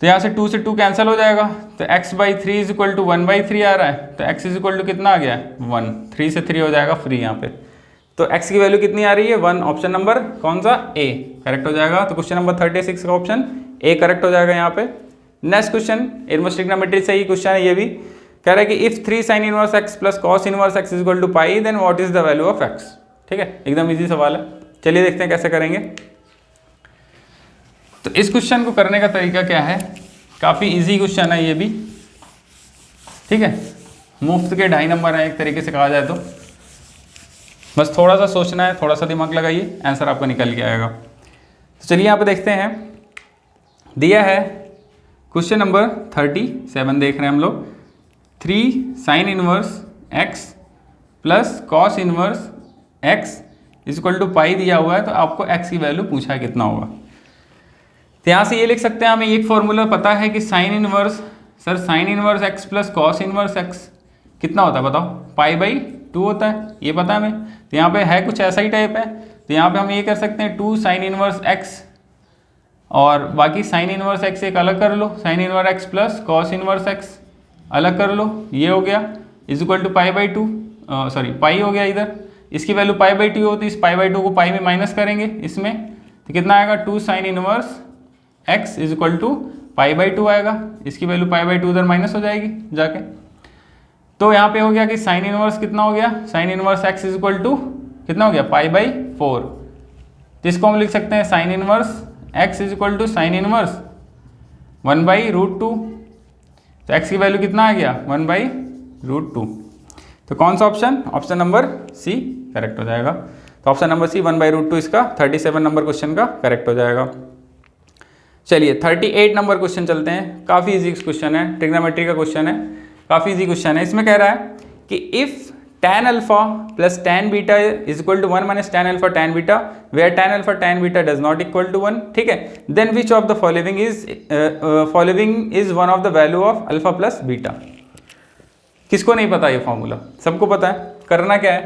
तो यहाँ से 2 से 2 कैंसिल हो जाएगा, तो x/3 इज इक्वल टू 1/3 आ रहा है, तो x इज इक्वल टू कितना आ गया 1, 3 से 3 हो जाएगा फ्री यहाँ पे। तो x की वैल्यू कितनी आ रही है 1, ऑप्शन नंबर कौन सा A करेक्ट हो जाएगा। तो क्वेश्चन नंबर 36 का ऑप्शन A करेक्ट हो जाएगा यहाँ पे। नेक्स्ट क्वेश्चन इनवर्स ट्रिग्नोमेट्री से ही क्वेश्चन है, ये भी कह रहा है कि if 3 sin inverse x plus cos inverse x is equal to pi then what is the value of x। ठीक है, एकदम इजी सवाल है, चलिए देखते हैं कैसे करेंगे। तो इस क्वेश्चन को करने का तरीका क्या है, काफ़ी इजी क्वेश्चन है ये भी। ठीक है, मुफ्त के 2.5 नंबर है एक तरीके से कहा जाए तो, बस थोड़ा सा सोचना है, थोड़ा सा दिमाग लगाइए, आंसर आपका निकल के आएगा। तो चलिए यहाँ पे देखते हैं, दिया है क्वेश्चन नंबर 37 देख रहे हैं हम लोग, 3 sin inverse x plus cos inverse x is equal to pi दिया हुआ है, तो आपको x की वैल्यू पूछा है कितना होगा। तो यहाँ से ये लिख सकते हैं, हमें एक फॉर्मूला पता है कि sin inverse, sir sin inverse x plus cos inverse x कितना होता है बताओ, π/2 होता है, ये पता है हमें। तो यहाँ पे है कुछ ऐसा ही टाइप है, तो यहाँ पे हम ये कर सकते हैं 2 sin इनवर्स x, और बाकी sin इनवर्स x एक अलग कर लो, sin inverse x plus cos inverse x अलग कर लो, ये हो गया is equal to π/2, sorry pi हो गया इधर, इसकी वैल्यू π/2 होती है, इस π/2 को पाई में माइनस करेंगे इसमें, तो कितना आएगा 2 sin inverse x is equal to π/2 आएगा, इसकी वैल्यू π/2 उधर माइनस हो जाएगी जाके। तो यहाँ पे हो गया कि साइन इनवर्स कितना हो गया, sine inverse x is equal to कितना हो गया π/4, जिसको हम लिख सकते हैं sine inverse x is equal to sine inverse 1/√2, तो x की वैल्यू कितना आ गया 1/√2। तो कौन सा option, option number C correct हो जाएगा। तो ऑप्शन नंबर सी 1/√2 इसका 37 नंबर क्वेश्चन का करेक्ट हो जाएगा। चलिए 38 नंबर क्वेश्चन चलते हैं, काफ़ी इजी क्वेश्चन है, ट्रिग्नोमेट्री का क्वेश्चन है, काफ़ी इजी क्वेश्चन है। इसमें कह रहा है कि if tan alpha plus tan beta is equal to 1 minus tan alpha tan beta where tan alpha tan beta does not equal to 1, ठीक है, then which of the following is one of the value of alpha plus beta. किसको नहीं पता ये formula, सबको पता है। करना क्या है,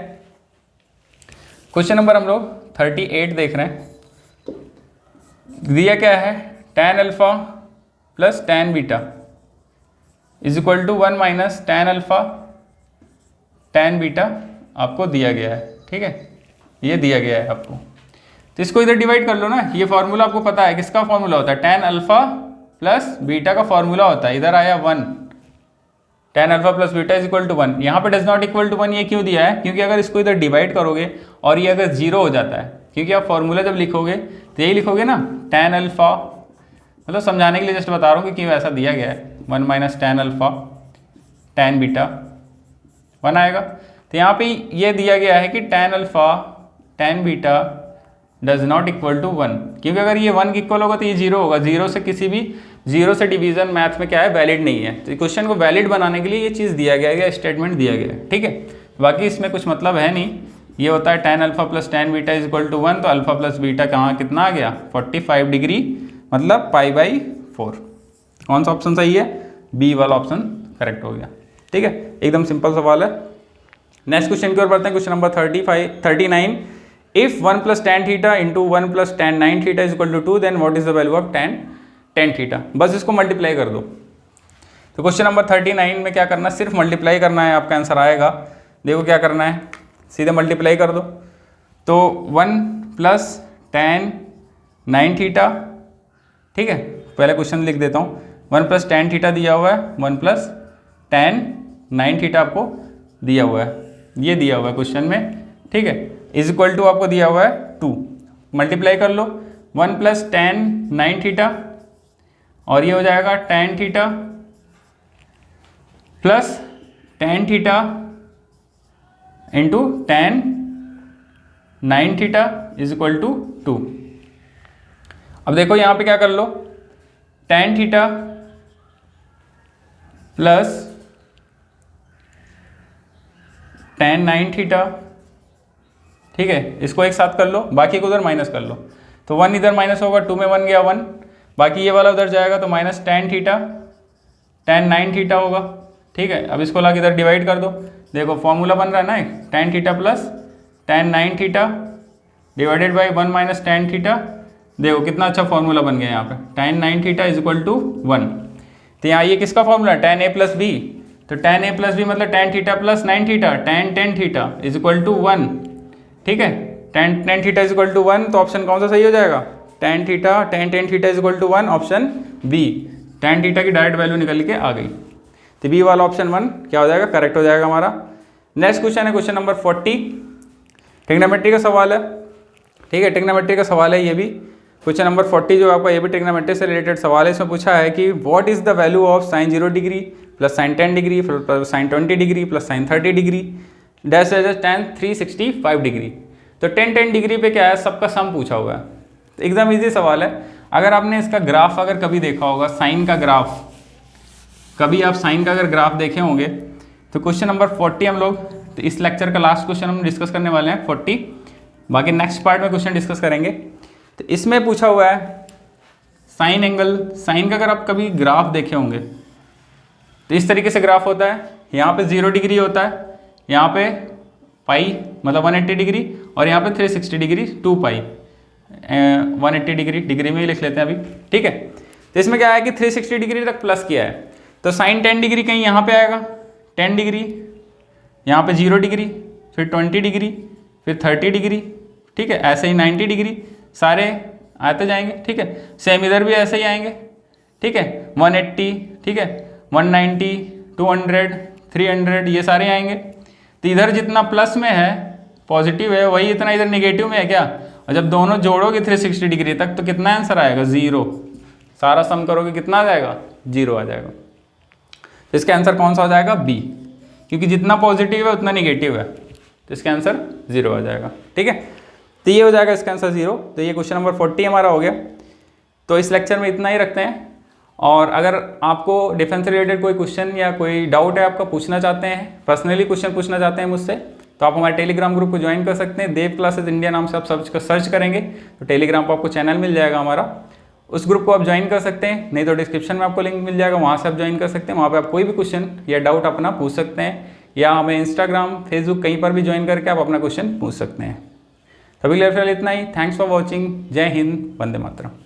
क्वेश्चन नंबर हम लोग 38 देख रहे हैं, दिया क्या है tan alpha plus tan beta is equal to 1 minus tan alpha tan beta आपको दिया गया है, ठीक है, ये दिया गया है आपको। तो इसको इधर डिवाइड कर लो ना, ये फॉर्मूला आपको पता है, किसका फॉर्मूला होता है tan अल्फा प्लस बीटा का फॉर्मूला होता है, इधर आया 1, tan alpha plus beta is equal to 1, यहाँ पे डज नॉट इक्वल टू 1 ये क्यों दिया है, क्योंकि अगर इसको इधर डिवाइड करोगे और ये अगर 0 हो जाता है, क्योंकि आप फॉर्मूला जब लिखोगे तो यही लिखोगे ना tan अल्फा, मतलब समझाने के लिए जस्ट बता रहा हूँ कि क्यों ऐसा दिया गया है, 1 minus tan alpha tan beta 1 आएगा। तो यहाँ पे ये दिया गया है कि tan alpha tan beta does not equal to 1, क्योंकि अगर ये 1 इक्वल होगा तो ये 0 होगा, 0 से किसी भी 0 से डिवीजन मैथ में क्या है वैलिड नहीं है। तो क्वेश्चन को वैलिड बनाने के लिए ये चीज़ दिया गया है, स्टेटमेंट दिया गया है, ठीक है, बाकी इसमें कुछ मतलब है नहीं। ये होता है tan alpha plus tan beta is equal to 1, तो अल्फा प्लस बीटा कहाँ कितना आ गया 45 डिग्री, मतलब π/4। कौन सा ऑप्शन सही है, बी वाला ऑप्शन करेक्ट हो गया, ठीक है, एकदम सिंपल सवाल है। नेक्स्ट क्वेश्चन की ओर बढ़ते हैं, question number 39, if 1 plus tan theta into 1 plus tan 9 theta is equal to 2, then what is the value of tan theta. बस इसको मल्टीप्लाई कर दो। तो क्वेश्चन नंबर 39 में क्या करना है, सिर्फ मल्टीप्लाई करना है, आपका आंसर आएगा। देखो क्या करना है, सीधे मल्टीप्लाई कर दो। तो 1 प्लस tan 9 थीटा, ठीक है, पहले क्वेश्चन लिख देता हूँ, 1 प्लस tan थीटा दिया हुआ है, 1 प्लस tan 9 थीटा आपको दिया हुआ है, ये दिया हुआ है क्वेश्चन में, ठीक है, इज इक्वल टू आपको दिया हुआ है 2, मल्टीप्लाई कर लो 1 प्लस tan 9 थीटा, और ये हो जाएगा tan theta plus tan theta into tan 9 theta is equal to 2। अब देखो यहाँ पे क्या कर लो, tan theta plus tan 9 theta, ठीक है, इसको एक साथ कर लो, बाकी को उधर माइनस कर लो। तो 1 इधर माइनस होगा, 2 में 1 गया 1, बाकी ये वाला उधर जाएगा, तो minus tan theta tan 9 theta होगा, ठीक है। अब इसको लाके इधर डिवाइड कर दो, देखो फॉर्मूला बन रहा है ना, tan theta plus tan 9 theta divided by 1 minus tan theta. देखो कितना अच्छा फॉर्मूला बन गया यहाँ पे, tan 9 theta is equal to 1। तो यहाँ ये किसका फॉर्मूला है, tan a प्लस बी, तो tan a प्लस बी मतलब tan theta plus 9 theta, tan theta is equal to 1, ठीक है, tan theta is equal to 1। तो ऑप्शन कौन सा सही हो जाएगा, tan theta tan theta is equal to 1, option B, tan theta की डायरेक्ट वैल्यू निकल के आ गई। तो बी वाला ऑप्शन 1 क्या हो जाएगा, करेक्ट हो जाएगा हमारा। नेक्स्ट क्वेश्चन है क्वेश्चन नंबर 40, ट्रिग्नोमेट्री का सवाल है, ठीक है, ट्रिग्नोमेट्री का सवाल है ये भी। क्वेश्चन नंबर 40 जो आपका ये भी ट्रिग्नोमेट्री से रिलेटेड सवाल है। इसमें पूछा है कि what is the value of sign 0 degree plus sign 10 degree plus sign 20 degree plus sign 30 degree dash tan 365 degree. तो 10 डिग्री पे क्या है, सबका सम पूछा हुआ है, तो एकदम ईजी सवाल है। अगर आपने इसका ग्राफ अगर कभी देखा होगा, साइन का ग्राफ, कभी आप साइन का अगर ग्राफ देखे होंगे, तो क्वेश्चन नंबर 40 हम लोग, तो इस लेक्चर का लास्ट क्वेश्चन हम डिस्कस करने वाले हैं 40, बाकी नेक्स्ट पार्ट में क्वेश्चन डिस्कस करेंगे। तो इसमें पूछा हुआ है साइन एंगल, साइन का अगर आप कभी ग्राफ देखे होंगे तो इस तरीके से ग्राफ होता है, यहाँ पे 0 डिग्री होता है, यहाँ पे पाई मतलब 180 डिग्री, और यहाँ पे 360 डिग्री 2 पाई, 180 डिग्री डिग्री में ही लिख लेते हैं अभी, ठीक है। तो इसमें क्या है कि 360 डिग्री तक प्लस किया है, तो साइन 10 डिग्री कहीं यहाँ पे आएगा, 10 डिग्री, यहाँ पे 0 डिग्री, फिर 20 डिग्री, फिर 30 डिग्री, ठीक है। ऐसे ही 90 डिग्री सारे आते जाएंगे, ठीक है। सेम इधर भी ऐसे ही आएंगे, ठीक है। 180, ठीक है, 190, 200, 300 ये सारे आएंगे। तो इधर जितना प्लस में है पॉजिटिव है वही इतना इधर नेगेटिव में है क्या, और जब दोनों जोड़ोगे 360 डिग्री तक तो कितना आंसर आएगा, 0। सारा सम करोगे कितना आ जाएगा, 0 आ जाएगा। तो इसका आंसर कौन सा हो जाएगा, बी, क्योंकि जितना पॉजिटिव है उतना नेगेटिव है, तो इसका आंसर 0 आ जाएगा, ठीक है। तो ये हो जाएगा इसका आंसर 0। तो ये क्वेश्चन नंबर 40 हमारा हो गया। तो इस लेक्चर में इतना ही रखते हैं, और अगर आपको डिफेंस से रिलेटेड कोई क्वेश्चन या कोई डाउट है आपका पूछना चाहते हैं, पर्सनली क्वेश्चन पूछना चाहते हैं मुझसे, तो आप हमारे टेलीग्राम ग्रुप को ज्वाइन कर सकते हैं। देव क्लासेस इंडिया नाम से आप सर्च करेंगे तो टेलीग्राम पर आपको चैनल मिल जाएगा हमारा, उस ग्रुप को आप ज्वाइन कर सकते हैं, नहीं तो डिस्क्रिप्शन में आपको लिंक मिल जाएगा, वहाँ से आप ज्वाइन कर सकते हैं। वहाँ पर आप कोई भी क्वेश्चन या डाउट अपना पूछ सकते हैं, या हमें इंस्टाग्राम, फेसबुक कहीं पर भी ज्वाइन करके आप अपना क्वेश्चन पूछ सकते हैं। सभी के लिए फिलहाल इतना ही। Thanks for watching. जय हिंद, वंदे मातरम।